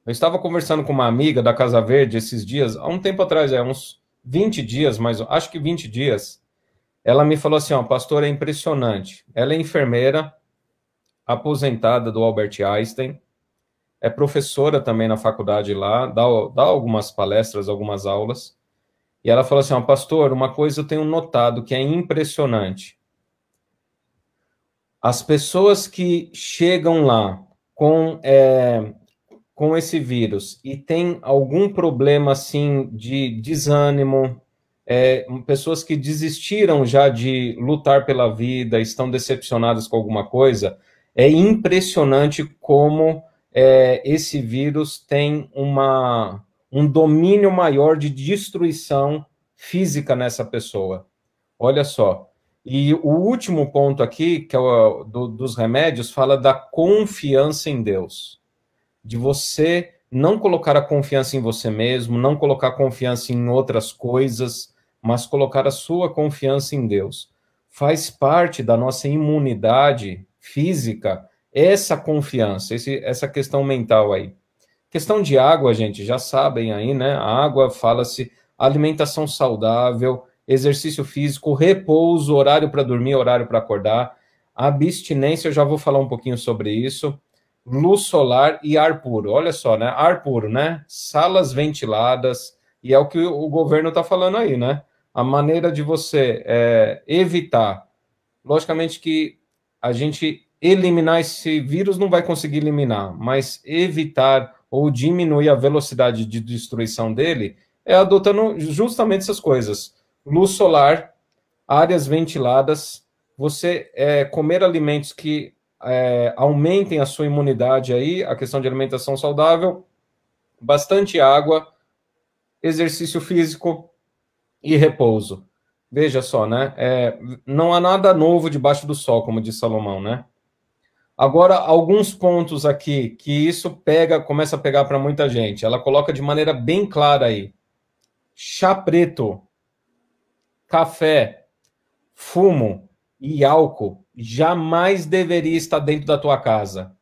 eu estava conversando com uma amiga da Casa Verde esses dias, há um tempo atrás, uns 20 dias, mas acho que 20 dias, ela me falou assim, ó, pastor, é impressionante, ela é enfermeira, aposentada do Albert Einstein, é professora também na faculdade lá, dá algumas palestras, algumas aulas, e ela falou assim, ó, pastor, uma coisa eu tenho notado que é impressionante. As pessoas que chegam lá com esse vírus e tem algum problema, assim, de desânimo, pessoas que desistiram já de lutar pela vida, estão decepcionadas com alguma coisa, É impressionante como esse vírus tem um domínio maior de destruição física nessa pessoa. Olha só. E o último ponto aqui, que é dos remédios, fala da confiança em Deus. De você não colocar a confiança em você mesmo, não colocar confiança em outras coisas, mas colocar a sua confiança em Deus. Faz parte da nossa imunidade física essa confiança, essa questão mental aí. Questão de água, gente, já sabem aí, né? A água, fala-se alimentação saudável, exercício físico, repouso, horário para dormir, horário para acordar, abstinência, eu já vou falar um pouquinho sobre isso, luz solar e ar puro. Olha só, né? Ar puro, né? Salas ventiladas, e é o que o governo está falando aí, né? A maneira de você evitar, logicamente que a gente eliminar esse vírus não vai conseguir eliminar, mas evitar ou diminuir a velocidade de destruição dele é adotando justamente essas coisas. Luz solar, áreas ventiladas, você comer alimentos que aumentem a sua imunidade aí, a questão de alimentação saudável, bastante água, exercício físico e repouso. Veja só, né? Não há nada novo debaixo do sol, como diz Salomão, né? Agora, alguns pontos aqui que isso começa a pegar para muita gente. Ela coloca de maneira bem clara aí. Chá preto, café, fumo e álcool jamais deveria estar dentro da tua casa.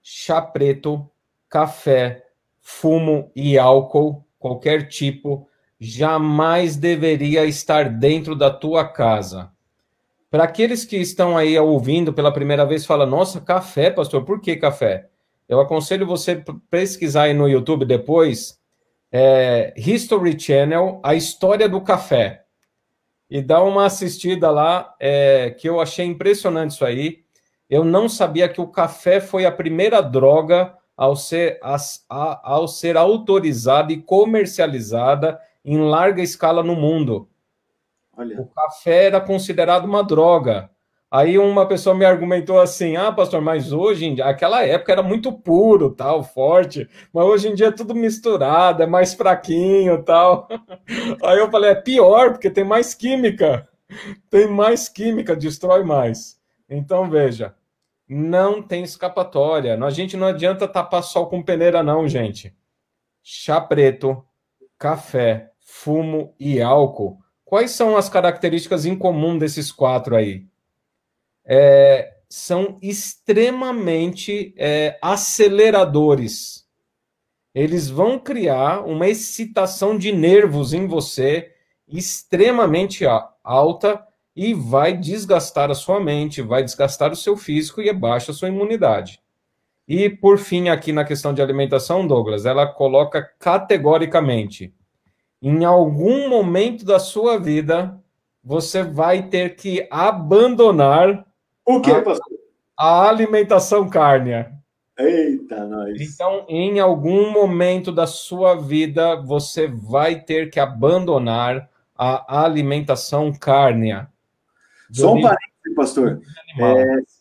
Chá preto, café, fumo e álcool, qualquer tipo, jamais deveria estar dentro da tua casa. Para aqueles que estão aí ouvindo pela primeira vez, fala, nossa, café, pastor, por que café? Eu aconselho você pesquisar aí no YouTube depois, History Channel, a história do café. E dá uma assistida lá, que eu achei impressionante isso aí. Eu não sabia que o café foi a primeira droga ao ser autorizada e comercializada em larga escala no mundo. Olha. O café era considerado uma droga. Aí uma pessoa me argumentou assim, pastor, mas hoje, aquela época era muito puro, tal, forte, mas hoje em dia é tudo misturado, é mais fraquinho, tal. Aí eu falei, é pior, porque tem mais química. Tem mais química, destrói mais. Então, veja, não tem escapatória. A gente não adianta tapar sol com peneira, não, gente. Chá preto, café, fumo e álcool. Quais são as características em comum desses quatro aí? São extremamente aceleradores. Eles vão criar uma excitação de nervos em você extremamente alta e vai desgastar a sua mente, vai desgastar o seu físico e baixa a sua imunidade. E, por fim, aqui na questão de alimentação, Douglas, ela coloca categoricamente, em algum momento da sua vida, você vai ter que abandonar o quê, pastor? A alimentação cárnea. Eita, nós. Então, em algum momento da sua vida, você vai ter que abandonar a alimentação cárnea. Só um parênteses, pastor.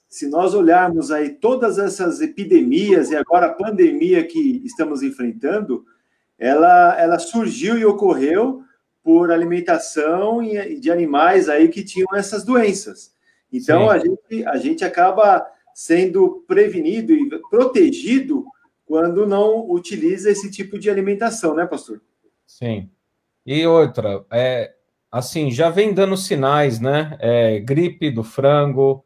Se nós olharmos aí todas essas epidemias e agora a pandemia que estamos enfrentando, ela surgiu e ocorreu por alimentação de animais aí que tinham essas doenças. Então, a gente acaba sendo prevenido e protegido quando não utiliza esse tipo de alimentação, né, pastor? Sim. E outra, assim, já vem dando sinais, né? Gripe do frango,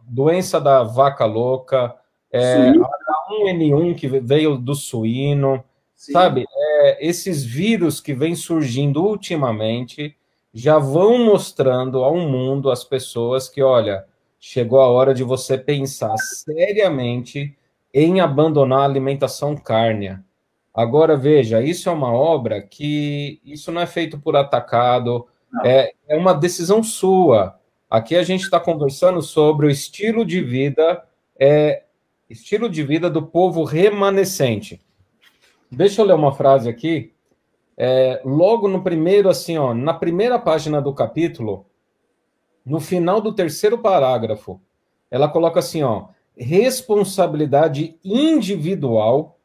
doença da vaca louca, H1N1 que veio do suíno, sim. Sabe? Esses vírus que vêm surgindo ultimamente já vão mostrando ao mundo, às pessoas, que, olha, chegou a hora de você pensar seriamente em abandonar a alimentação cárnea. Agora, veja, isso é uma obra que isso não é feito por atacado, é uma decisão sua. Aqui a gente está conversando sobre o estilo de vida do povo remanescente. Deixa eu ler uma frase aqui. Logo no primeiro, assim, ó, na primeira página do capítulo, no final do terceiro parágrafo, ela coloca assim, ó, responsabilidade individual,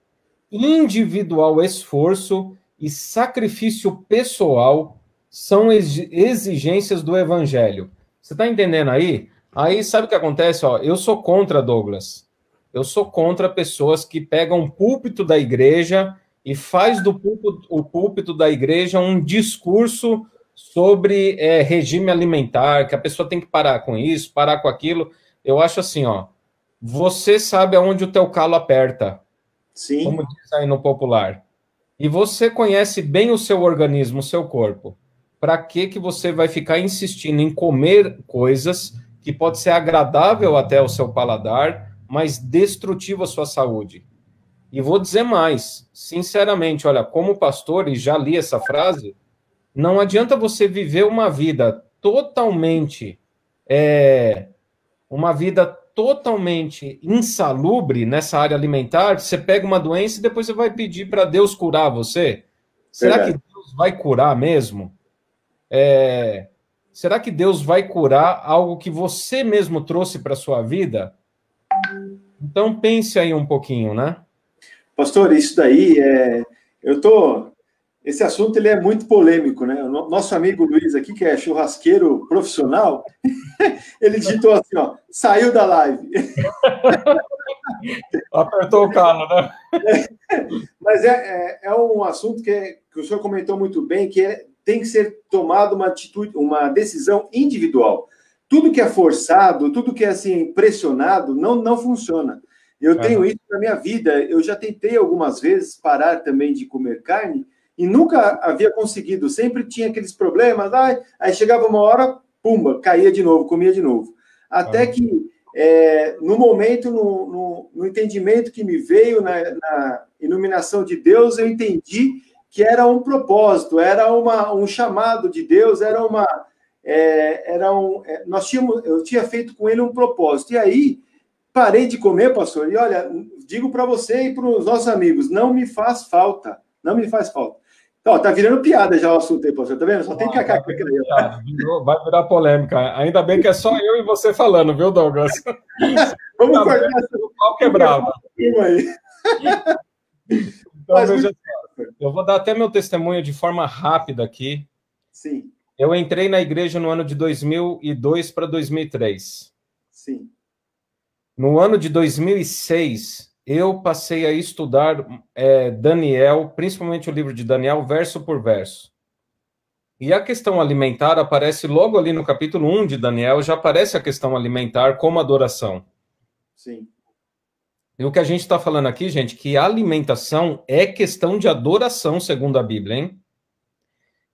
esforço e sacrifício pessoal são exigências do evangelho. Você está entendendo aí? Aí sabe o que acontece? Ó, eu sou contra, Douglas. Eu sou contra pessoas que pegam o púlpito da igreja e faz do púlpito da igreja um discurso sobre regime alimentar, que a pessoa tem que parar com isso, parar com aquilo. Eu acho assim, ó, você sabe aonde o teu calo aperta. Sim. Como diz aí no popular. E você conhece bem o seu organismo, o seu corpo. Para que você vai ficar insistindo em comer coisas que pode ser agradável até ao seu paladar, mas destrutivo à sua saúde? E vou dizer mais, sinceramente, olha, como pastor, e já li essa frase, não adianta você viver uma vida totalmente insalubre nessa área alimentar, você pega uma doença e depois você vai pedir para Deus curar você. Será que Deus vai curar mesmo? Será que Deus vai curar algo que você mesmo trouxe para a sua vida? Então pense aí um pouquinho, né? Pastor, isso daí esse assunto ele é muito polêmico, né? O nosso amigo Luiz aqui, que é churrasqueiro profissional, ele digitou assim, ó, saiu da live. Apertou o calo, né? Mas é um assunto que o senhor comentou muito bem, que tem que ser tomada uma decisão individual. Tudo que é forçado, tudo que é assim, pressionado, não funciona. Eu tenho isso na minha vida. Eu já tentei algumas vezes parar também de comer carne, e nunca havia conseguido, sempre tinha aqueles problemas, aí chegava uma hora, pumba, caía de novo, comia de novo. Até que, no momento, no entendimento que me veio, na iluminação de Deus, eu entendi que era um propósito, era um chamado de Deus, eu tinha feito com ele um propósito. E aí, parei de comer, pastor, e olha, digo para você e para os nossos amigos, não me faz falta, não me faz falta. Então, tá virando piada já o assunto aí, pastor, tá vendo? Só tem cacá com aquilo aí. Vai virar polêmica. Ainda bem que é só eu e você falando, viu, Douglas? Vamos cortar essa pau quebrava. Então, veja só, eu vou dar até meu testemunho de forma rápida aqui. Sim. Eu entrei na igreja no ano de 2002 para 2003. Sim. No ano de 2006, eu passei a estudar Daniel, principalmente o livro de Daniel, verso por verso. E a questão alimentar aparece logo ali no capítulo 1 de Daniel, já aparece a questão alimentar como adoração. Sim. E o que a gente está falando aqui, gente, que a alimentação é questão de adoração, segundo a Bíblia, hein?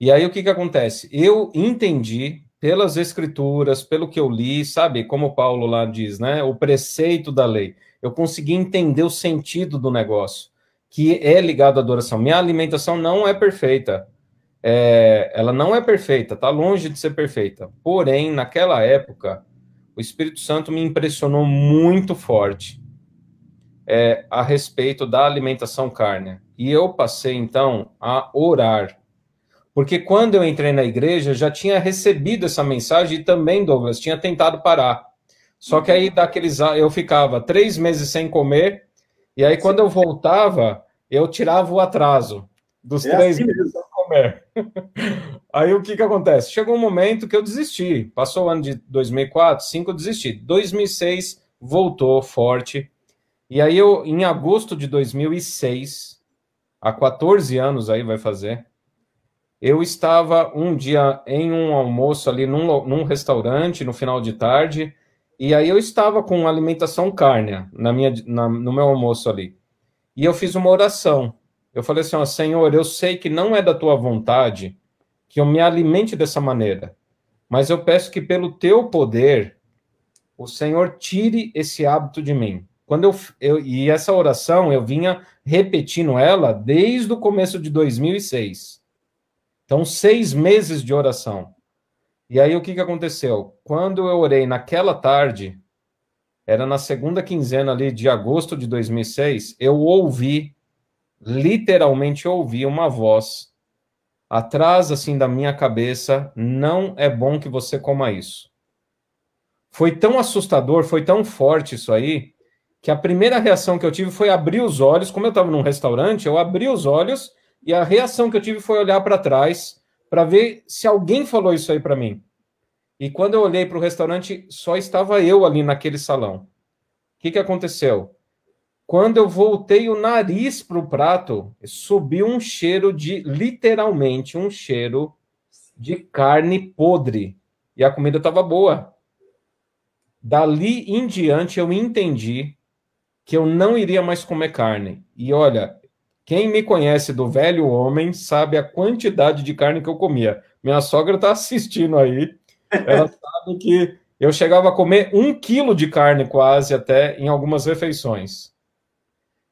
E aí o que acontece? Eu entendi pelas escrituras, pelo que eu li, sabe, como Paulo lá diz, né, o preceito da lei. Eu consegui entender o sentido do negócio, que é ligado à adoração. Minha alimentação não é perfeita. Ela não é perfeita, está longe de ser perfeita. Porém, naquela época, o Espírito Santo me impressionou muito forte a respeito da alimentação carne. E eu passei, então, a orar. Porque quando eu entrei na igreja, eu já tinha recebido essa mensagem e também, Douglas, tinha tentado parar. Só que aí eu ficava 3 meses sem comer, e aí quando eu voltava, eu tirava o atraso dos 3 meses sem comer. Aí o que acontece? Chegou um momento que eu desisti. Passou o ano de 2004, 2005, eu desisti. 2006, voltou forte. E aí em agosto de 2006, há 14 anos aí vai fazer, eu estava um dia em um almoço ali num restaurante, no final de tarde, e aí eu estava com alimentação carne no meu almoço ali. E eu fiz uma oração. Eu falei assim, ó, Senhor, eu sei que não é da tua vontade que eu me alimente dessa maneira, mas eu peço que pelo teu poder, o Senhor tire esse hábito de mim. E essa oração, eu vinha repetindo ela desde o começo de 2006. Então, 6 meses de oração. E aí, o que aconteceu? Quando eu orei naquela tarde, era na segunda quinzena ali de agosto de 2006, eu literalmente ouvi uma voz atrás, assim, da minha cabeça, não é bom que você coma isso. foi tão assustador, foi tão forte isso aí, que a primeira reação que eu tive foi abrir os olhos. Como eu estava num restaurante, eu abri os olhos e a reação que eu tive foi olhar para trás para ver se alguém falou isso aí para mim. E quando eu olhei para o restaurante, só estava eu ali naquele salão. O que aconteceu? Quando eu voltei o nariz para o prato, subiu um cheiro literalmente, um cheiro de carne podre. E a comida estava boa. Dali em diante, eu entendi que eu não iria mais comer carne. E olha, quem me conhece do velho homem sabe a quantidade de carne que eu comia. Minha sogra está assistindo aí. Ela sabe que eu chegava a comer 1 quilo de carne quase até em algumas refeições.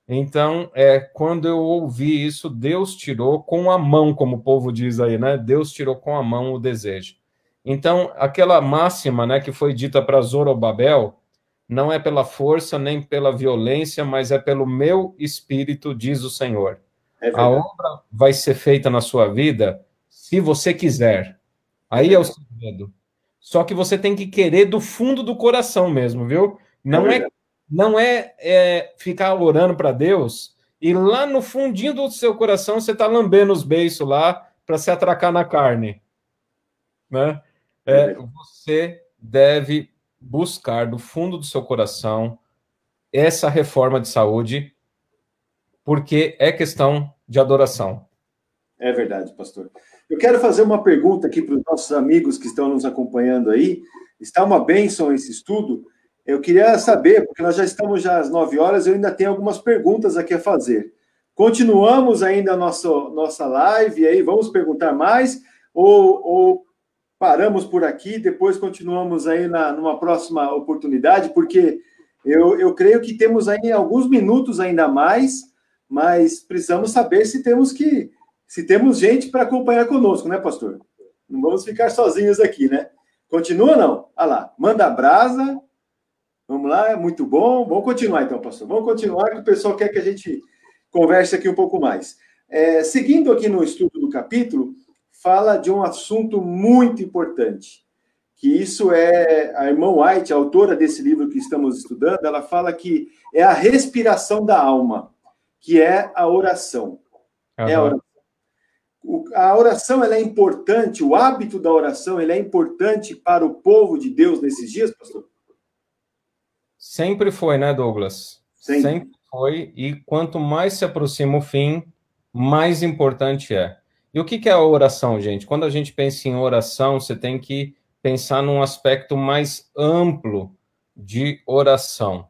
Então, quando eu ouvi isso, Deus tirou com a mão, como o povo diz aí, né? Deus tirou com a mão o desejo. Então, aquela máxima, né, que foi dita para Zorobabel, não é pela força nem pela violência, mas é pelo meu espírito, diz o Senhor. A obra vai ser feita na sua vida se você quiser. Aí é o segredo. Só que você tem que querer do fundo do coração mesmo, viu? Não é ficar orando para Deus e lá no fundinho do seu coração você está lambendo os beiços lá para se atracar na carne. Né? Você deve buscar do fundo do seu coração essa reforma de saúde, porque é questão de adoração. É verdade, pastor. Eu quero fazer uma pergunta aqui para os nossos amigos que estão nos acompanhando aí. Está uma bênção esse estudo. Eu queria saber, porque nós já estamos às 9 horas, eu ainda tenho algumas perguntas aqui a fazer. Continuamos ainda a nossa live, aí vamos perguntar mais, ou paramos por aqui, depois continuamos aí numa próxima oportunidade, porque eu creio que temos aí alguns minutos ainda mais, mas precisamos saber se temos gente para acompanhar conosco, né, pastor? Não vamos ficar sozinhos aqui, né? Continua, não? Olha lá, manda brasa. Vamos lá, é muito bom. Vamos continuar, então, pastor. Vamos continuar, que o pessoal quer que a gente converse aqui um pouco mais. Seguindo aqui no estudo do capítulo, fala de um assunto muito importante, que isso é a irmã White, a autora desse livro que estamos estudando, ela fala que é a respiração da alma, que é a oração. Uhum. É a oração. A oração, ela é importante, o hábito da oração, ele é importante para o povo de Deus nesses dias, pastor? Sempre foi, né, Douglas? Sempre foi, e quanto mais se aproxima o fim, mais importante é. E o que é a oração, gente? Quando a gente pensa em oração, você tem que pensar num aspecto mais amplo de oração.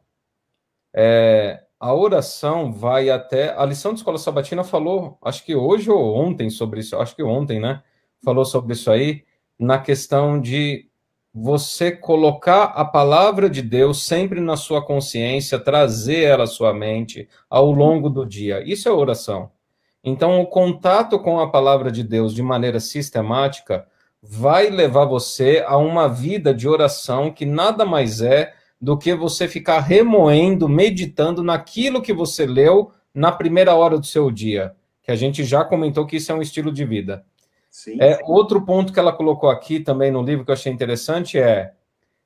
A oração vai até... A lição de Escola Sabatina falou, acho que hoje ou ontem sobre isso, acho que ontem, né? Falou sobre isso aí, na questão de você colocar a palavra de Deus sempre na sua consciência, trazer ela à sua mente ao longo do dia. Isso é oração. Então, o contato com a palavra de Deus de maneira sistemática vai levar você a uma vida de oração que nada mais é do que você ficar remoendo, meditando naquilo que você leu na primeira hora do seu dia, que a gente já comentou que isso é um estilo de vida. Sim. Outro ponto que ela colocou aqui também no livro que eu achei interessante é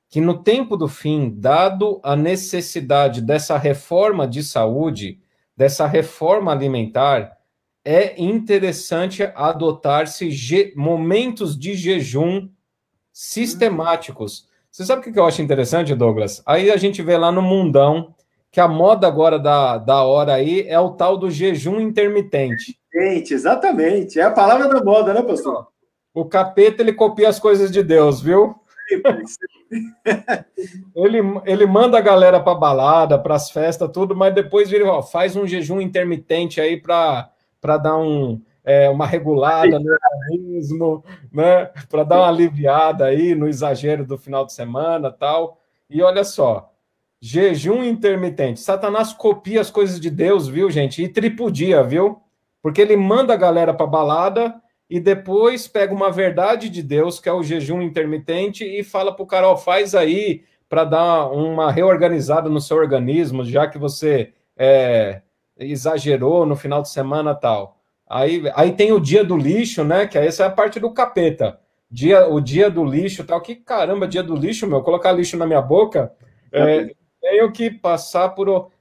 que no tempo do fim, dado a necessidade dessa reforma de saúde, dessa reforma alimentar, é interessante adotar-se momentos de jejum sistemáticos. Você sabe o que eu acho interessante, Douglas? Aí a gente vê lá no mundão que a moda agora da hora aí é o tal do jejum intermitente. Exatamente. É a palavra da moda, né, pastor? O capeta, ele copia as coisas de Deus, viu? Ele manda a galera para balada, para as festas, tudo, mas depois ele faz um jejum intermitente aí para dar uma regulada no organismo, né? Para dar uma aliviada aí no exagero do final de semana e tal. E olha só, jejum intermitente. Satanás copia as coisas de Deus, viu, gente? E tripudia, viu? Porque ele manda a galera para balada e depois pega uma verdade de Deus, que é o jejum intermitente, e fala para o cara, faz aí para dar uma reorganizada no seu organismo, já que você exagerou no final de semana e tal. Aí tem o dia do lixo, né? Que essa é a parte do capeta. o dia do lixo, tal. Que caramba, dia do lixo, meu? Colocar lixo na minha boca? Tenho que passar por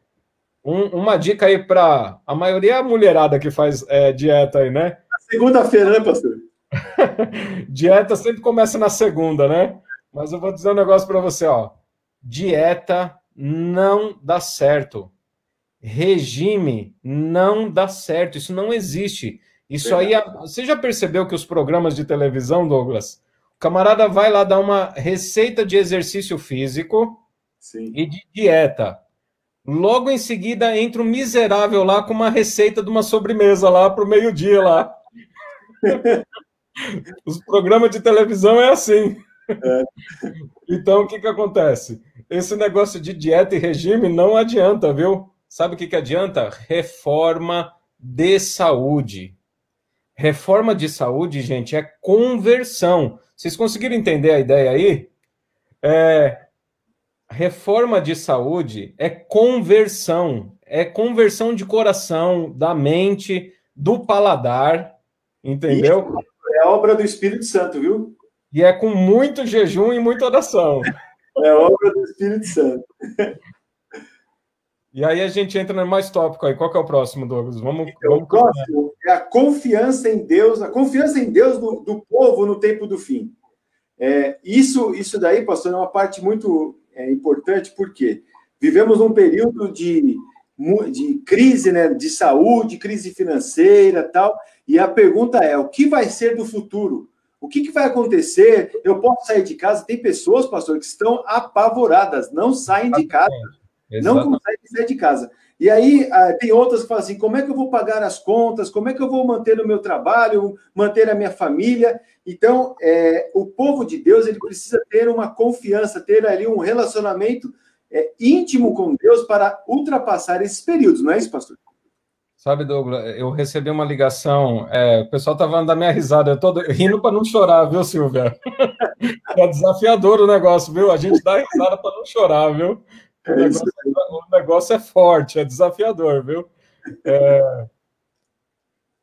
uma dica aí para a maioria é a mulherada que faz dieta aí, né? Segunda-feira, né, pastor? Dieta sempre começa na segunda, né? Mas eu vou dizer um negócio para você, ó. Dieta não dá certo. Regime não dá certo. Isso não existe. Isso aí, você já percebeu que os programas de televisão, Douglas, o camarada vai lá dar uma receita de exercício físico e de dieta. Logo em seguida entra um miserável lá com uma receita de uma sobremesa lá para o meio-dia lá. Os programas de televisão é assim. Então, o que acontece? Esse negócio de dieta e regime não adianta, viu? Sabe o que adianta? Reforma de saúde. Reforma de saúde, gente, é conversão. Vocês conseguiram entender a ideia aí? Reforma de saúde é conversão de coração, da mente, do paladar, entendeu? Isso é obra do Espírito Santo, viu? E é com muito jejum e muita oração. É obra do Espírito Santo. E aí a gente entra no mais tópico aí. Qual que é o próximo, Douglas? O próximo é a confiança em Deus do povo no tempo do fim. Isso daí, pastor, é uma parte muito importante, porque vivemos um período de crise, né, de saúde, crise financeira e tal, e a pergunta é, o que vai ser do futuro? O que vai acontecer? Eu posso sair de casa? Tem pessoas, pastor, que estão apavoradas, não saem de casa. Não conseguem sair de casa. E aí, tem outras que falam assim, como é que eu vou pagar as contas? Como é que eu vou manter o meu trabalho, manter a minha família? Então, o povo de Deus, ele precisa ter uma confiança, ter ali um relacionamento íntimo com Deus para ultrapassar esses períodos, não é isso, pastor? Sabe, Douglas, eu recebi uma ligação, o pessoal estava dando a minha risada, eu tô rindo para não chorar, viu, Silvia? É desafiador o negócio, viu? A gente dá risada para não chorar, viu? O negócio é forte, é desafiador, viu?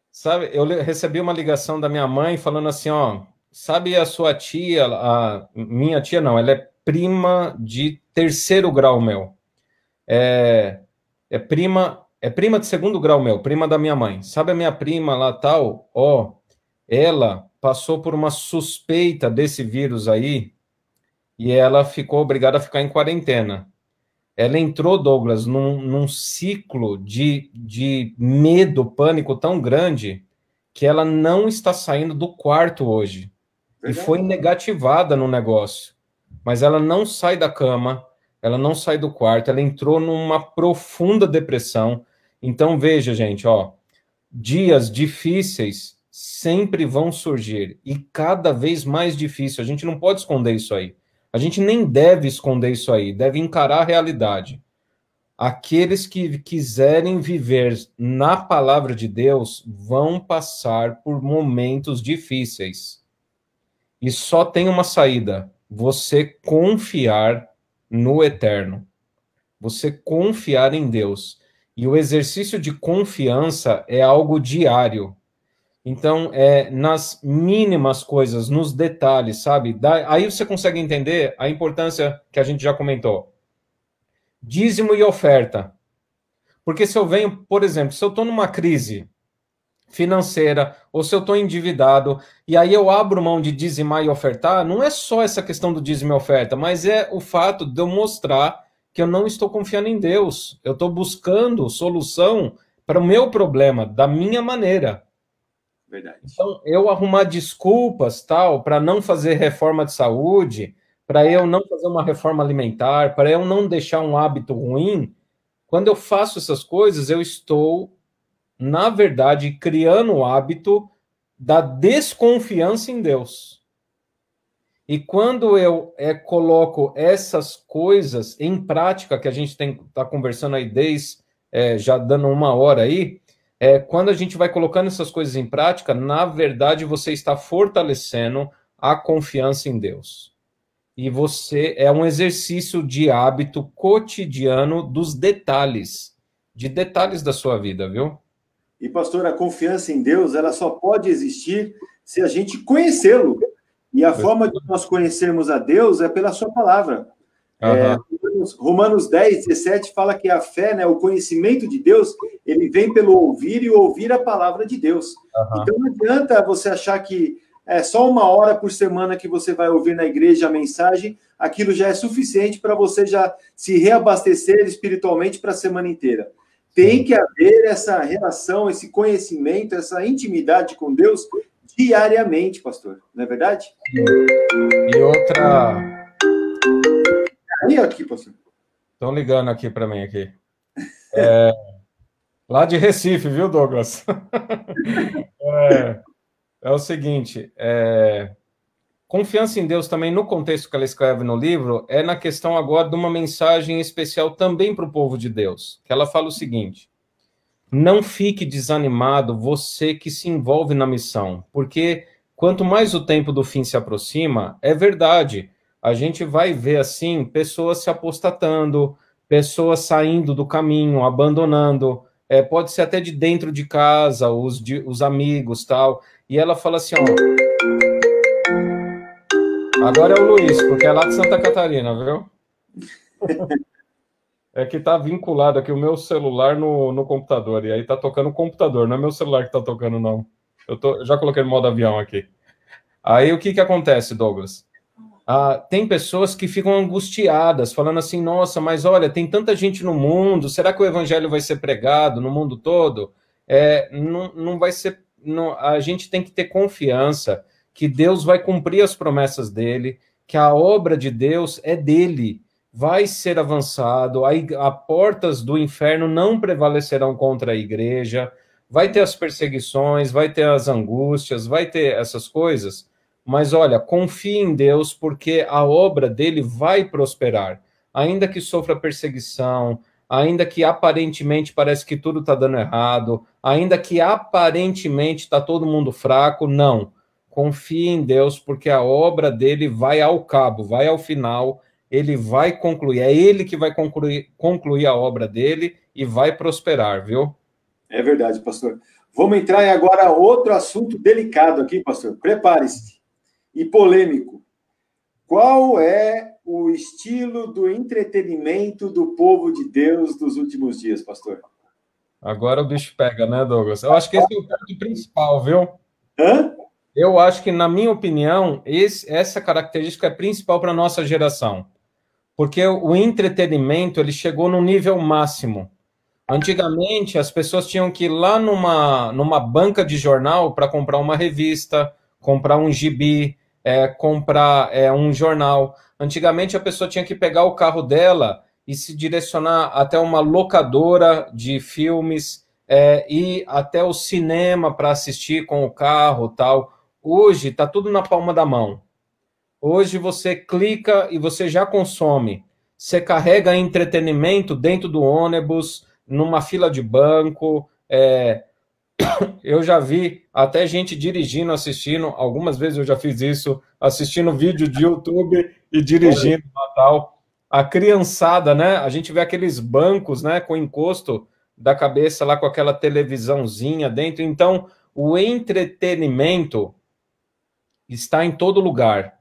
Sabe, eu recebi uma ligação da minha mãe falando assim, ó, sabe a sua tia, minha tia não, ela é prima de terceiro grau meu. É prima de segundo grau meu, prima da minha mãe. Sabe a minha prima lá tal? Ó, ela passou por uma suspeita desse vírus aí e ela ficou obrigada a ficar em quarentena. Ela entrou, Douglas, num ciclo de medo, pânico tão grande que ela não está saindo do quarto hoje. Verdade. E foi negativada no negócio. Mas ela não sai da cama, ela não sai do quarto, ela entrou numa profunda depressão. Então, veja, gente, ó, dias difíceis sempre vão surgir e cada vez mais difícil. A gente não pode esconder isso aí. A gente nem deve esconder isso aí, deve encarar a realidade. Aqueles que quiserem viver na palavra de Deus vão passar por momentos difíceis. E só tem uma saída: você confiar no eterno. Você confiar em Deus. E o exercício de confiança é algo diário. Então, nas mínimas coisas, nos detalhes, sabe? Aí você consegue entender a importância que a gente já comentou. Dízimo e oferta. Porque se eu venho, por exemplo, se eu estou numa crise financeira, ou se eu estou endividado, e aí eu abro mão de dizimar e ofertar, não é só essa questão do dízimo e oferta, mas é o fato de eu mostrar que eu não estou confiando em Deus. Eu estou buscando solução para o meu problema, da minha maneira. Verdade. Então, eu arrumar desculpas, tal, para não fazer reforma de saúde, para eu não fazer uma reforma alimentar, para eu não deixar um hábito ruim, quando eu faço essas coisas, eu estou, na verdade, criando o hábito da desconfiança em Deus. E quando eu coloco essas coisas em prática, que a gente está conversando aí desde, já dando uma hora aí, quando a gente vai colocando essas coisas em prática, na verdade, você está fortalecendo a confiança em Deus. E você é um exercício de hábito cotidiano dos detalhes, de detalhes da sua vida, viu? E, pastor, a confiança em Deus, ela só pode existir se a gente conhecê-lo. E a forma de nós conhecermos a Deus é pela sua palavra. Romanos 10, 17 fala que a fé, né, o conhecimento de Deus, ele vem pelo ouvir e ouvir a palavra de Deus. Então não adianta você achar que é só 1 hora por semana que você vai ouvir na igreja a mensagem, aquilo já é suficiente para você já se reabastecer espiritualmente para a semana inteira. Tem que haver essa relação, esse conhecimento, essa intimidade com Deus diariamente, pastor. Não é verdade? E outra... Aí aqui, pastor. Estão ligando aqui para mim aqui. Lá de Recife, viu, Douglas? É o seguinte, confiança em Deus também, no contexto que ela escreve no livro, é na questão agora de uma mensagem especial também para o povo de Deus, que ela fala o seguinte: não fique desanimado você que se envolve na missão, porque quanto mais o tempo do fim se aproxima, é verdade, a gente vai ver, assim, pessoas se apostatando, pessoas saindo do caminho, abandonando, pode ser até de dentro de casa, os amigos, tal. E ela fala assim, ó... Agora é o Luiz, porque é lá de Santa Catarina, viu? É que tá vinculado aqui o meu celular no computador, e aí tá tocando o computador, não é meu celular que tá tocando, não. Eu já coloquei no modo avião aqui. Aí o que acontece, Douglas? Tem pessoas que ficam angustiadas, falando assim, nossa, mas olha, tem tanta gente no mundo, será que o evangelho vai ser pregado no mundo todo? Não vai ser... Não, a gente tem que ter confiança que Deus vai cumprir as promessas dele, que a obra de Deus é dele, vai ser avançado, as portas do inferno não prevalecerão contra a igreja, vai ter as perseguições, vai ter as angústias, vai ter essas coisas, mas olha, confie em Deus, porque a obra dele vai prosperar, ainda que sofra perseguição, ainda que aparentemente parece que tudo está dando errado, ainda que aparentemente está todo mundo fraco, não. Confie em Deus, porque a obra dele vai ao cabo, vai ao final, ele vai concluir, é ele que vai concluir a obra dele e vai prosperar, viu? É verdade, pastor. Vamos entrar agora em outro assunto delicado aqui, pastor. Prepare-se. E polêmico. Qual é o estilo do entretenimento do povo de Deus dos últimos dias, pastor? Agora o bicho pega, né, Douglas? Eu acho que esse é o ponto principal, viu? Hã? Eu acho que, na minha opinião, essa característica é principal para a nossa geração. Porque o entretenimento, ele chegou no nível máximo. Antigamente, as pessoas tinham que ir lá numa banca de jornal para comprar uma revista, comprar um gibi, comprar um jornal. Antigamente, a pessoa tinha que pegar o carro dela e se direcionar até uma locadora de filmes, ir até o cinema para assistir com o carro, tal. Hoje, está tudo na palma da mão. Hoje você clica e você já consome. Você carrega entretenimento dentro do ônibus, numa fila de banco. Eu já vi até gente dirigindo, assistindo. Algumas vezes eu já fiz isso, assistindo vídeo de YouTube e dirigindo tal. A criançada, né? A gente vê aqueles bancos, né, com encosto da cabeça lá com aquela televisãozinha dentro. Então, o entretenimento está em todo lugar.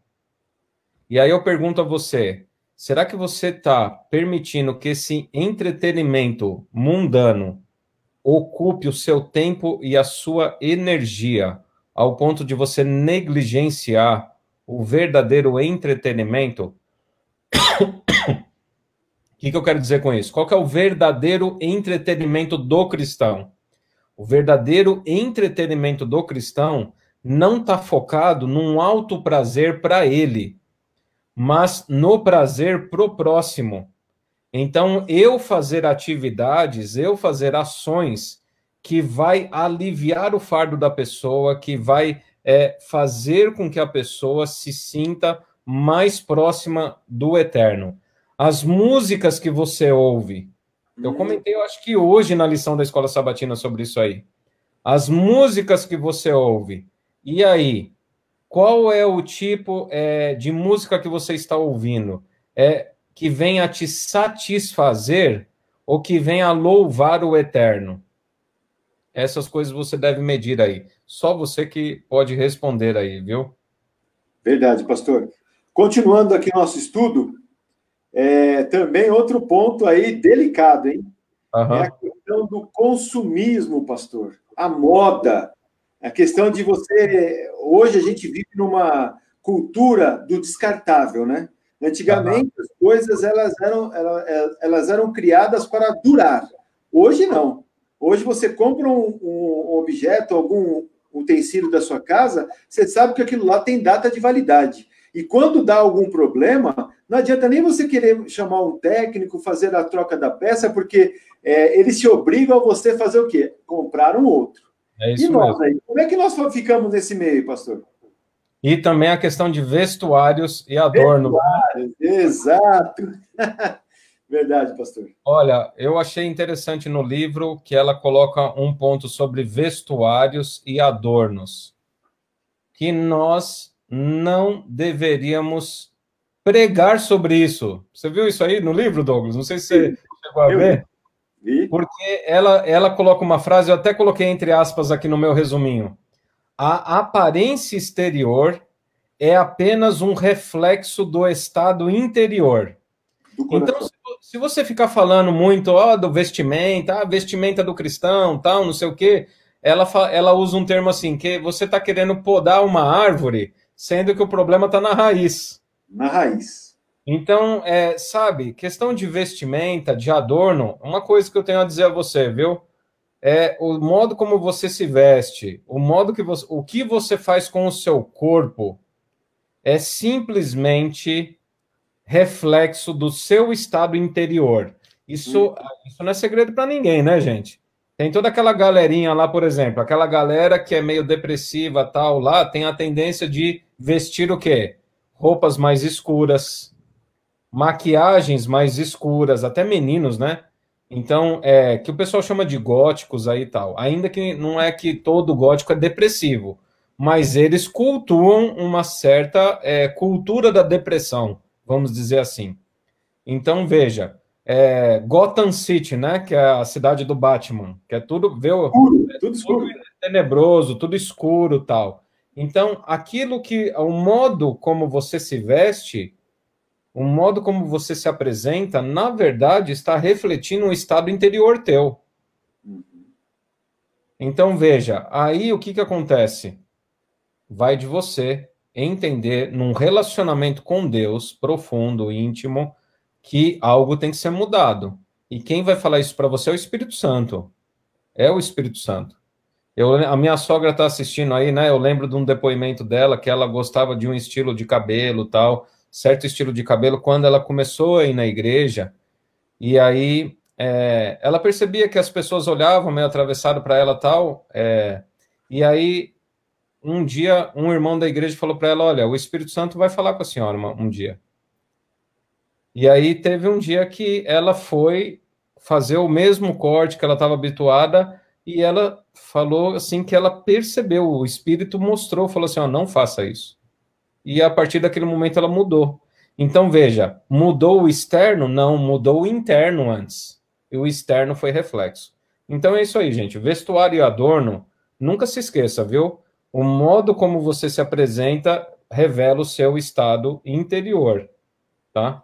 E aí eu pergunto a você, será que você está permitindo que esse entretenimento mundano ocupe o seu tempo e a sua energia ao ponto de você negligenciar o verdadeiro entretenimento? O que eu quero dizer com isso? Qual que é o verdadeiro entretenimento do cristão? O verdadeiro entretenimento do cristão não está focado num alto prazer para ele, mas no prazer pro próximo. Então, eu fazer atividades, eu fazer ações que vai aliviar o fardo da pessoa, que vai fazer com que a pessoa se sinta mais próxima do eterno. As músicas que você ouve, eu comentei, eu acho que hoje na lição da Escola Sabatina sobre isso aí. As músicas que você ouve, e aí? Qual é o tipo de música que você está ouvindo? Que vem a te satisfazer ou que vem a louvar o eterno? Essas coisas você deve medir aí. Só você que pode responder aí, viu? Verdade, pastor. Continuando aqui nosso estudo, também outro ponto aí delicado, hein? Aham. É a questão do consumismo, pastor. A moda. A questão de você... Hoje a gente vive numa cultura do descartável, né? Antigamente, as coisas elas eram criadas para durar. Hoje, não. Hoje, você compra um objeto, algum utensílio da sua casa, você sabe que aquilo lá tem data de validade. E quando dá algum problema, não adianta nem você querer chamar um técnico, fazer a troca da peça, porque eles se obrigam a você fazer o quê? Comprar um outro. É isso E nós mesmo. aí? Como é que nós ficamos nesse meio, pastor? E também a questão de vestuários e adorno. Exato. Verdade, pastor. Olha, eu achei interessante no livro que ela coloca um ponto sobre vestuários e adornos, que nós não deveríamos pregar sobre isso. Você viu isso aí no livro, Douglas? Não sei se você chegou a ver. Vi. Porque ela coloca uma frase, eu até coloquei entre aspas aqui no meu resuminho. A aparência exterior é apenas um reflexo do estado interior. Então, se você ficar falando muito do vestimenta, a vestimenta do cristão, tal, não sei o quê, ela usa um termo assim, que você está querendo podar uma árvore, sendo que o problema está na raiz. Na raiz. Então, sabe, questão de vestimenta, de adorno, uma coisa que eu tenho a dizer a você, viu? O modo como você se veste, o que você faz com o seu corpo é simplesmente reflexo do seu estado interior. Isso não é segredo para ninguém, né, gente? Tem toda aquela galerinha lá, por exemplo, aquela galera que é meio depressiva, tal, lá, tem a tendência de vestir o quê? Roupas mais escuras, maquiagens mais escuras, até meninos, né? Então, que o pessoal chama de góticos aí e tal. Ainda que não é que todo gótico é depressivo, mas eles cultuam uma certa cultura da depressão, vamos dizer assim. Então, veja, Gotham City, né? Que é a cidade do Batman, que é tudo, viu? Tudo escuro. Tudo tenebroso, tudo escuro, tal. Então, o modo como você se veste, o modo como você se apresenta, na verdade, está refletindo um estado interior teu. Então, veja, aí o que acontece? Vai de você entender, num relacionamento com Deus, profundo, íntimo, que algo tem que ser mudado. E quem vai falar isso para você é o Espírito Santo. É o Espírito Santo. A minha sogra está assistindo aí, né? Eu lembro de um depoimento dela, que ela gostava de um estilo de cabelo, tal, certo estilo de cabelo, quando ela começou a ir na igreja, e aí ela percebia que as pessoas olhavam meio atravessado para ela, tal, e aí um dia um irmão da igreja falou para ela, olha, o Espírito Santo vai falar com a senhora um dia. E aí teve um dia que ela foi fazer o mesmo corte que ela estava habituada, e ela falou assim que ela percebeu, o Espírito mostrou, falou assim, não faça isso. E a partir daquele momento ela mudou. Então, veja, mudou o externo? Não, mudou o interno antes. E o externo foi reflexo. Então é isso aí, gente. Vestuário e adorno, nunca se esqueça, viu? O modo como você se apresenta revela o seu estado interior, tá?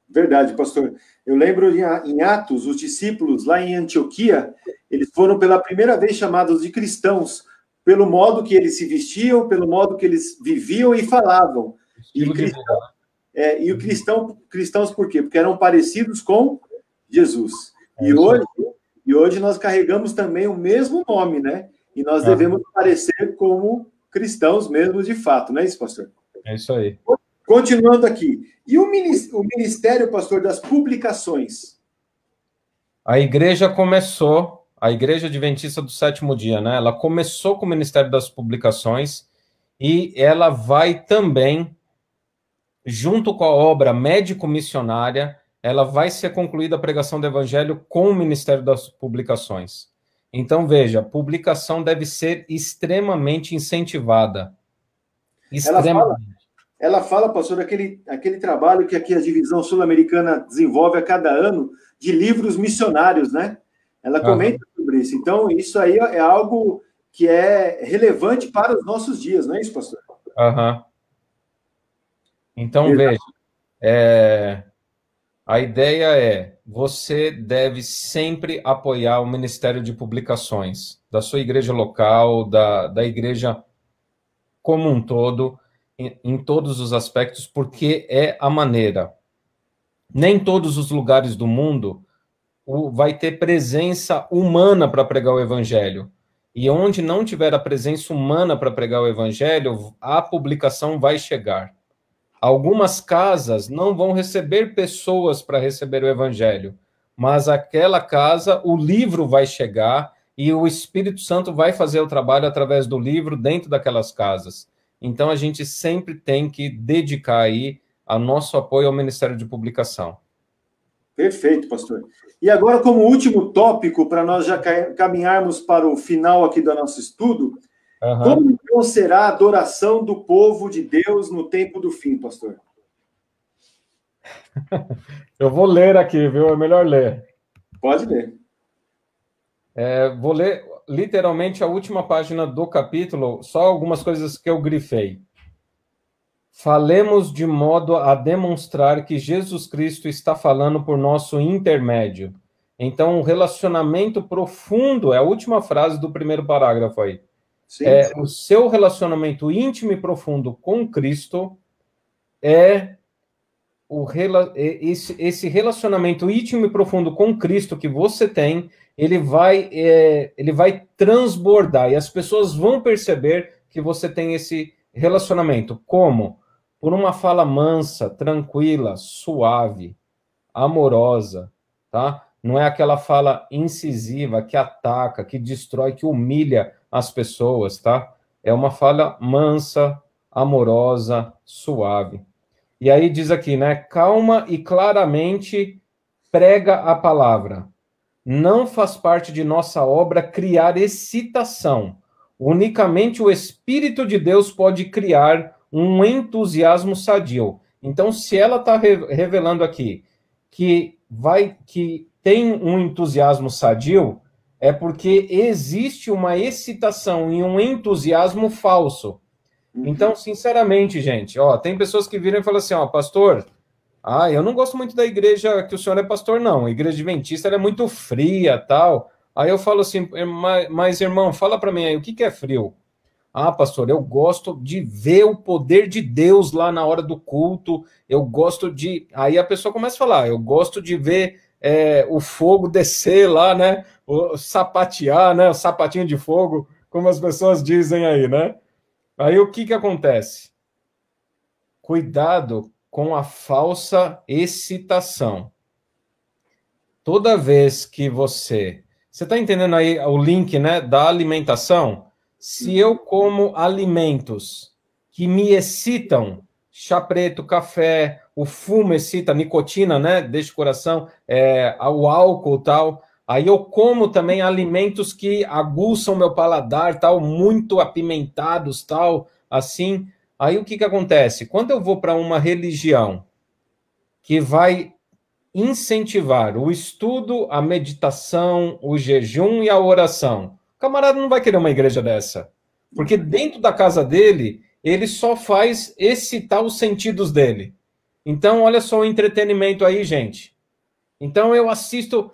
Verdade, pastor. Eu lembro em Atos, os discípulos lá em Antioquia, eles foram pela primeira vez chamados de cristãos, pelo modo que eles se vestiam, pelo modo que eles viviam e falavam. Cristãos por quê? Porque eram parecidos com Jesus. E hoje nós carregamos também o mesmo nome, né? E nós devemos parecer como cristãos mesmo de fato, não é isso, pastor? É isso aí. Continuando aqui. E o ministério, pastor, das publicações? A Igreja Adventista do Sétimo Dia, né? Ela começou com o Ministério das Publicações e ela vai também, junto com a obra médico-missionária, ela vai ser concluída a pregação do Evangelho com o Ministério das Publicações. Então, veja, publicação deve ser extremamente incentivada. Ela fala, pastor, aquele trabalho que aqui a divisão sul-americana desenvolve a cada ano de livros missionários, né? Ela comenta sobre isso. Então, isso aí é algo que é relevante para os nossos dias, não é isso, pastor? Então, veja, a ideia é, você deve sempre apoiar o Ministério de Publicações da sua igreja local, da igreja como um todo, em todos os aspectos, porque é a maneira. Nem todos os lugares do mundo vai ter presença humana para pregar o evangelho. E onde não tiver a presença humana para pregar o evangelho, a publicação vai chegar. Algumas casas não vão receber pessoas para receber o evangelho, mas aquela casa, o livro vai chegar e o Espírito Santo vai fazer o trabalho através do livro dentro daquelas casas. Então, a gente sempre tem que dedicar aí a nosso apoio ao Ministério de Publicação. Perfeito, pastor. E agora, como último tópico, para nós já caminharmos para o final aqui do nosso estudo, como então será a adoração do povo de Deus no tempo do fim, pastor? Eu vou ler aqui, viu? É melhor ler. Pode ler. Vou ler literalmente a última página do capítulo, só algumas coisas que eu grifei. Falemos de modo a demonstrar que Jesus Cristo está falando por nosso intermédio. Então, o relacionamento profundo, é a última frase do primeiro parágrafo aí. Sim. O seu relacionamento íntimo e profundo com Cristo esse relacionamento íntimo e profundo com Cristo que você tem, ele vai transbordar, e as pessoas vão perceber que você tem esse relacionamento. Como? Por uma fala mansa, tranquila, suave, amorosa, tá? Não é aquela fala incisiva que ataca, que destrói, que humilha as pessoas, tá? É uma fala mansa, amorosa, suave. E aí diz aqui, né? Calma e claramente prega a palavra. Não faz parte de nossa obra criar excitação. Unicamente o Espírito de Deus pode criar um entusiasmo sadio. Então, se ela está revelando aqui que tem um entusiasmo sadio, é porque existe uma excitação e um entusiasmo falso. Então, sinceramente, gente, tem pessoas que viram e falam assim, pastor, eu não gosto muito da igreja que o senhor é pastor, não. A igreja adventista ela é muito fria, tal. Aí eu falo assim, mas irmão, fala para mim aí, o que é frio? Pastor, eu gosto de ver o poder de Deus lá na hora do culto, eu gosto de... Aí a pessoa começa a falar, eu gosto de ver o fogo descer lá, né? O sapatear, né? O sapatinho de fogo, como as pessoas dizem aí, né? Aí o que acontece? Cuidado com a falsa excitação. Toda vez que você está entendendo aí o link, né, da alimentação? Se eu como alimentos que me excitam, chá preto, café, o fumo excita, a nicotina, né, deixa o coração, o álcool, tal. Aí eu como também alimentos que aguçam meu paladar, tal, muito apimentados, tal, assim. Aí o que acontece? Quando eu vou para uma religião que vai incentivar o estudo, a meditação, o jejum e a oração, o camarada não vai querer uma igreja dessa. Porque dentro da casa dele, ele só faz excitar os sentidos dele. Então, olha só o entretenimento aí, gente. Então, eu assisto...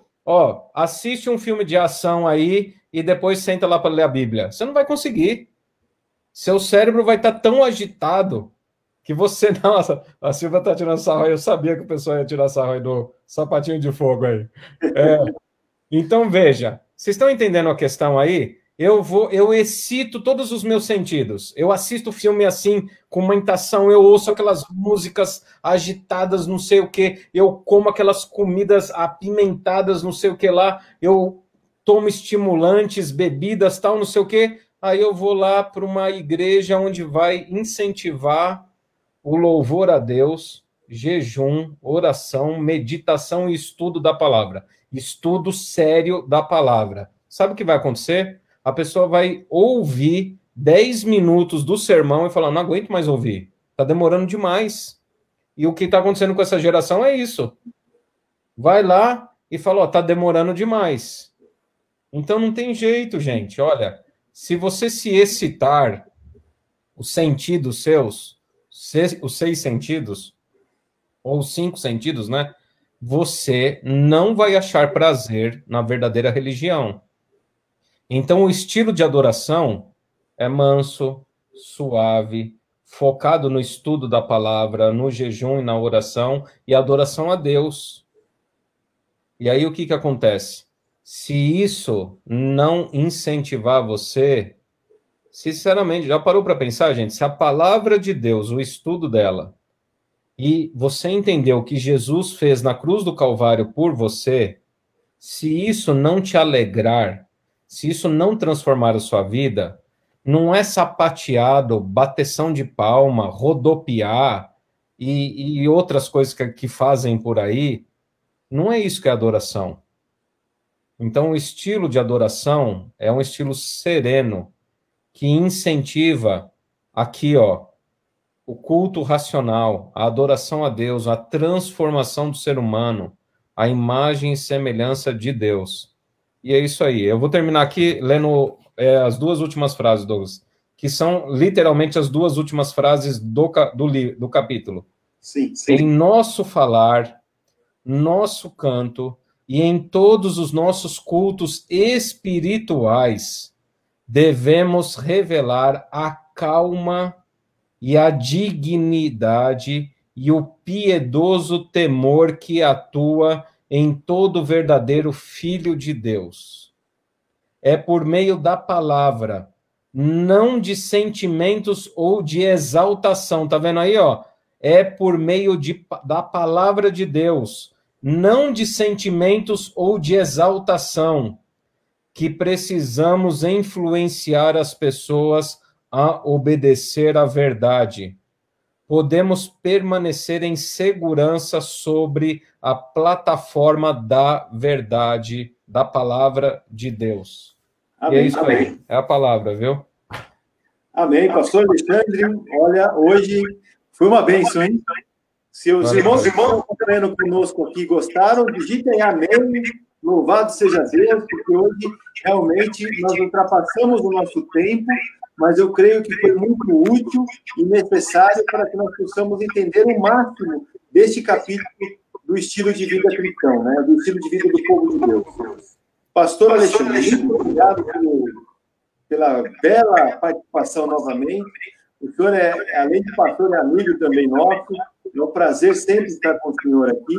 assiste um filme de ação aí e depois senta lá para ler a Bíblia. Você não vai conseguir. Seu cérebro vai estar tão agitado que você... Nossa, a Silvia está tirando sarro aí. Eu sabia que o pessoal ia tirar sarro aí do sapatinho de fogo aí. Então, veja. Vocês estão entendendo a questão aí? Eu excito todos os meus sentidos. Eu assisto filme assim, com muita ação, eu ouço aquelas músicas agitadas, não sei o que, eu como aquelas comidas apimentadas, não sei o que lá, eu tomo estimulantes, bebidas, tal, não sei o que, aí eu vou lá para uma igreja onde vai incentivar o louvor a Deus, jejum, oração, meditação e estudo da palavra. Estudo sério da palavra. Sabe o que vai acontecer? A pessoa vai ouvir 10 minutos do sermão e falar, não aguento mais ouvir. Está demorando demais. E o que está acontecendo com essa geração é isso. Vai lá e fala, está demorando demais. Então não tem jeito, gente. Olha, se você se excitar, os sentidos seus, os 6 sentidos, ou os 5 sentidos, né? Você não vai achar prazer na verdadeira religião. Então, o estilo de adoração é manso, suave, focado no estudo da palavra, no jejum e na oração, e adoração a Deus. E aí, o que acontece? Se isso não incentivar você, sinceramente, já parou para pensar, gente? Se a palavra de Deus, o estudo dela, e você entendeu o que Jesus fez na cruz do Calvário por você, se isso não te alegrar, se isso não transformar a sua vida, não é sapateado, bateção de palma, rodopiar e outras coisas que fazem por aí, não é isso que é adoração. Então, o estilo de adoração é um estilo sereno, que incentiva aqui, ó, o culto racional, a adoração a Deus, a transformação do ser humano, a imagem e semelhança de Deus. E é isso aí. Eu vou terminar aqui lendo as 2 últimas frases, Douglas, que são literalmente as 2 últimas frases do capítulo. Sim. Em nosso falar, nosso canto e em todos os nossos cultos espirituais, devemos revelar a calma e a dignidade e o piedoso temor que atua em todo verdadeiro filho de Deus. É por meio da palavra, não de sentimentos ou de exaltação. Tá vendo aí, ó? É por meio da palavra de Deus, não de sentimentos ou de exaltação, que precisamos influenciar as pessoas a obedecer à verdade. Podemos permanecer em segurança sobre a plataforma da verdade, da palavra de Deus. Amém. E é isso aí, é a palavra, viu? Amém, pastor Alexandre. Olha, hoje foi uma bênção, hein? Se os irmãos que estão acompanhando conosco aqui gostaram, digitem amém. Louvado seja Deus, porque hoje realmente nós ultrapassamos o nosso tempo, mas eu creio que foi muito útil e necessário para que nós possamos entender o máximo deste capítulo do estilo de vida cristão, né? Do estilo de vida do povo de Deus. Pastor Alexandre, muito obrigado pela bela participação novamente. O senhor, além de pastor, é amigo também nosso. É um prazer sempre estar com o senhor aqui.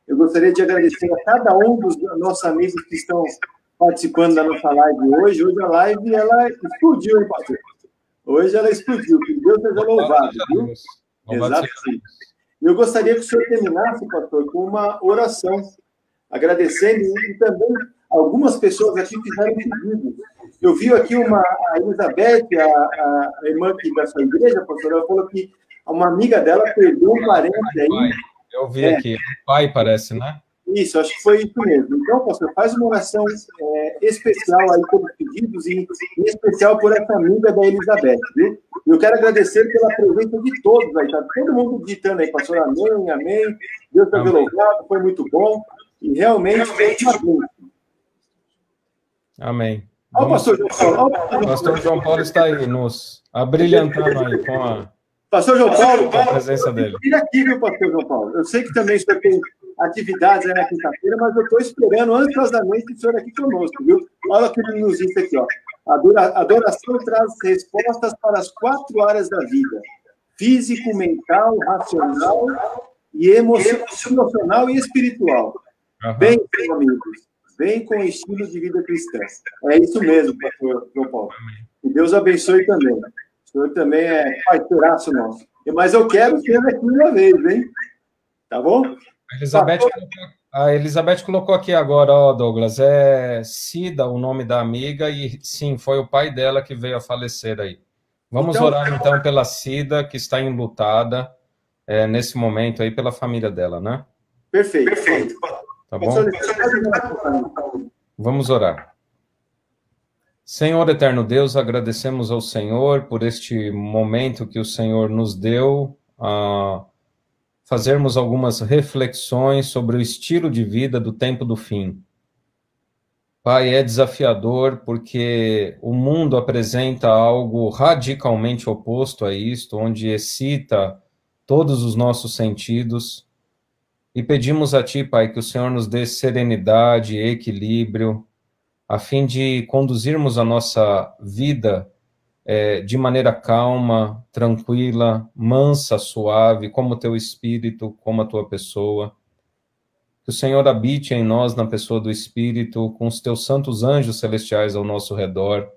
Eu gostaria de agradecer a cada um dos nossos amigos que estão participando da nossa live hoje. Hoje a live, ela explodiu, hein, pastor? Hoje ela explodiu. Que Deus seja louvado, viu? Exatamente. Eu gostaria que o senhor terminasse, pastor, com uma oração, agradecendo, e também algumas pessoas aqui fizeram pedidos. Eu vi aqui a Elizabeth, a irmã aqui da sua igreja, pastor, ela falou que uma amiga dela perdeu um parente aí. Eu vi aqui, o pai parece, né? Isso, acho que foi isso mesmo. Então, pastor, faz uma oração especial aí pelos pedidos e em especial por essa amiga da Elizabeth, viu? Eu quero agradecer pela presença de todos aí, tá? Todo mundo digitando aí, pastor, amém, amém. Deus está louvado, foi muito bom. E realmente foi uma bênção. Amém. Olha o pastor João Paulo. O pastor João Paulo está aí, nos abrilhantando aí com a... Pastor João Paulo, a presença dele. E aqui, viu, pastor João Paulo? Eu sei que também o senhor tem atividades aí na quinta-feira, mas eu estou esperando ansiosamente o senhor aqui conosco, viu? Olha o que ele nos disse aqui, ó. A adoração traz respostas para as 4 áreas da vida: físico, mental, racional e emocional e espiritual. Bem, meus amigos, bem com o estilo de vida cristã. É isso mesmo, pastor João Paulo. Que Deus abençoe também. O senhor também é parceiraço nosso. Mas eu quero ser aqui uma vez, hein? Tá bom? A Elizabeth colocou aqui agora, ó, Douglas, é Cida o nome da amiga, e sim, foi o pai dela que veio a falecer aí. Vamos orar então pela Cida, que está enlutada nesse momento aí, pela família dela, né? Perfeito. Tá bom? Vamos orar. Senhor eterno Deus, agradecemos ao Senhor por este momento que o Senhor nos deu a fazermos algumas reflexões sobre o estilo de vida do tempo do fim. Pai, é desafiador porque o mundo apresenta algo radicalmente oposto a isto, onde excita todos os nossos sentidos, e pedimos a Ti, Pai, que o Senhor nos dê serenidade e equilíbrio, a fim de conduzirmos a nossa vida de maneira calma, tranquila, mansa, suave, como o Teu Espírito, como a Tua pessoa. Que o Senhor habite em nós, na pessoa do Espírito, com os Teus santos anjos celestiais ao nosso redor.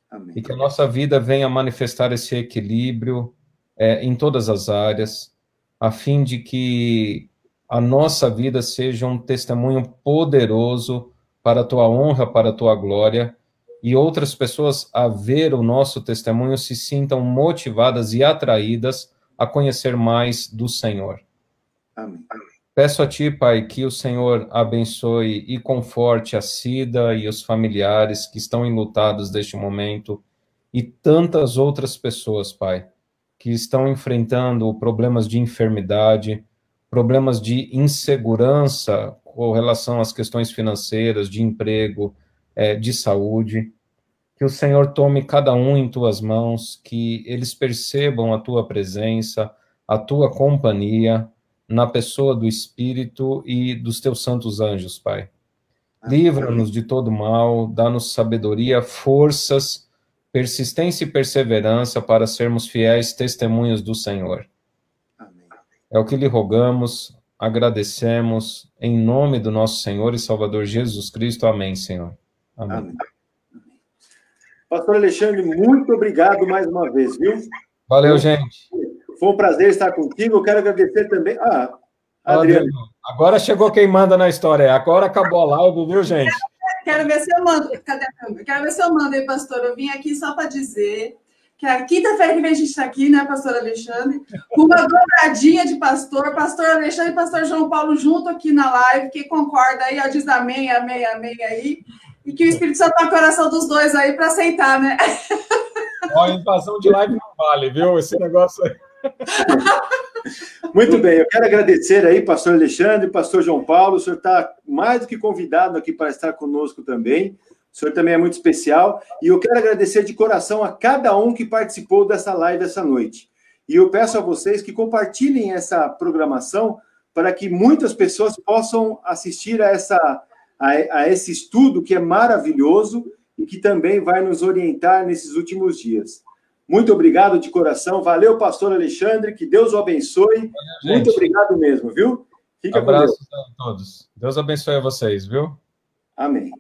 Amém. E que a nossa vida venha manifestar esse equilíbrio em todas as áreas, a fim de que a nossa vida seja um testemunho poderoso para a Tua honra, para a Tua glória, e outras pessoas, a ver o nosso testemunho, se sintam motivadas e atraídas a conhecer mais do Senhor. Amém. Peço a Ti, Pai, que o Senhor abençoe e conforte a Cida e os familiares que estão enlutados deste momento e tantas outras pessoas, Pai, que estão enfrentando problemas de enfermidade, problemas de insegurança com relação às questões financeiras, de emprego, de saúde. Que o Senhor tome cada um em Tuas mãos, que eles percebam a Tua presença, a Tua companhia, na pessoa do Espírito e dos Teus santos anjos, Pai. Livra-nos de todo mal, dá-nos sabedoria, forças, persistência e perseverança para sermos fiéis testemunhas do Senhor. Amém. É o que lhe rogamos, agradecemos, em nome do nosso Senhor e Salvador Jesus Cristo. Amém, Senhor. Amém. Amém. Pastor Alexandre, muito obrigado mais uma vez, viu? Valeu, gente. Foi um prazer estar contigo. Eu quero agradecer também. Adriano. Agora chegou quem manda na história. Agora acabou a live, viu, gente? Quero ver se eu mando. Cadê a câmera? Quero ver se eu mando aí, pastor. Eu vim aqui só para dizer que a quinta-feira que vem a gente está aqui, né, pastor Alexandre, com uma dobradinha de pastor Alexandre e pastor João Paulo junto aqui na live, que concorda aí, ó, diz amém, amém, amém aí, e que o Espírito Santo tá no coração dos dois aí para aceitar, né? Ó, invasão de live não vale, viu? Esse negócio aí. Muito bem, eu quero agradecer aí, pastor Alexandre, pastor João Paulo, o senhor está mais do que convidado aqui para estar conosco também, o senhor também é muito especial, e eu quero agradecer de coração a cada um que participou dessa live essa noite. E eu peço a vocês que compartilhem essa programação para que muitas pessoas possam assistir a esse estudo que é maravilhoso e que também vai nos orientar nesses últimos dias. Muito obrigado de coração. Valeu, pastor Alexandre. Que Deus o abençoe. Valeu, muito obrigado mesmo, viu? Fica com Deus. Abraços a todos. Deus abençoe a vocês, viu? Amém.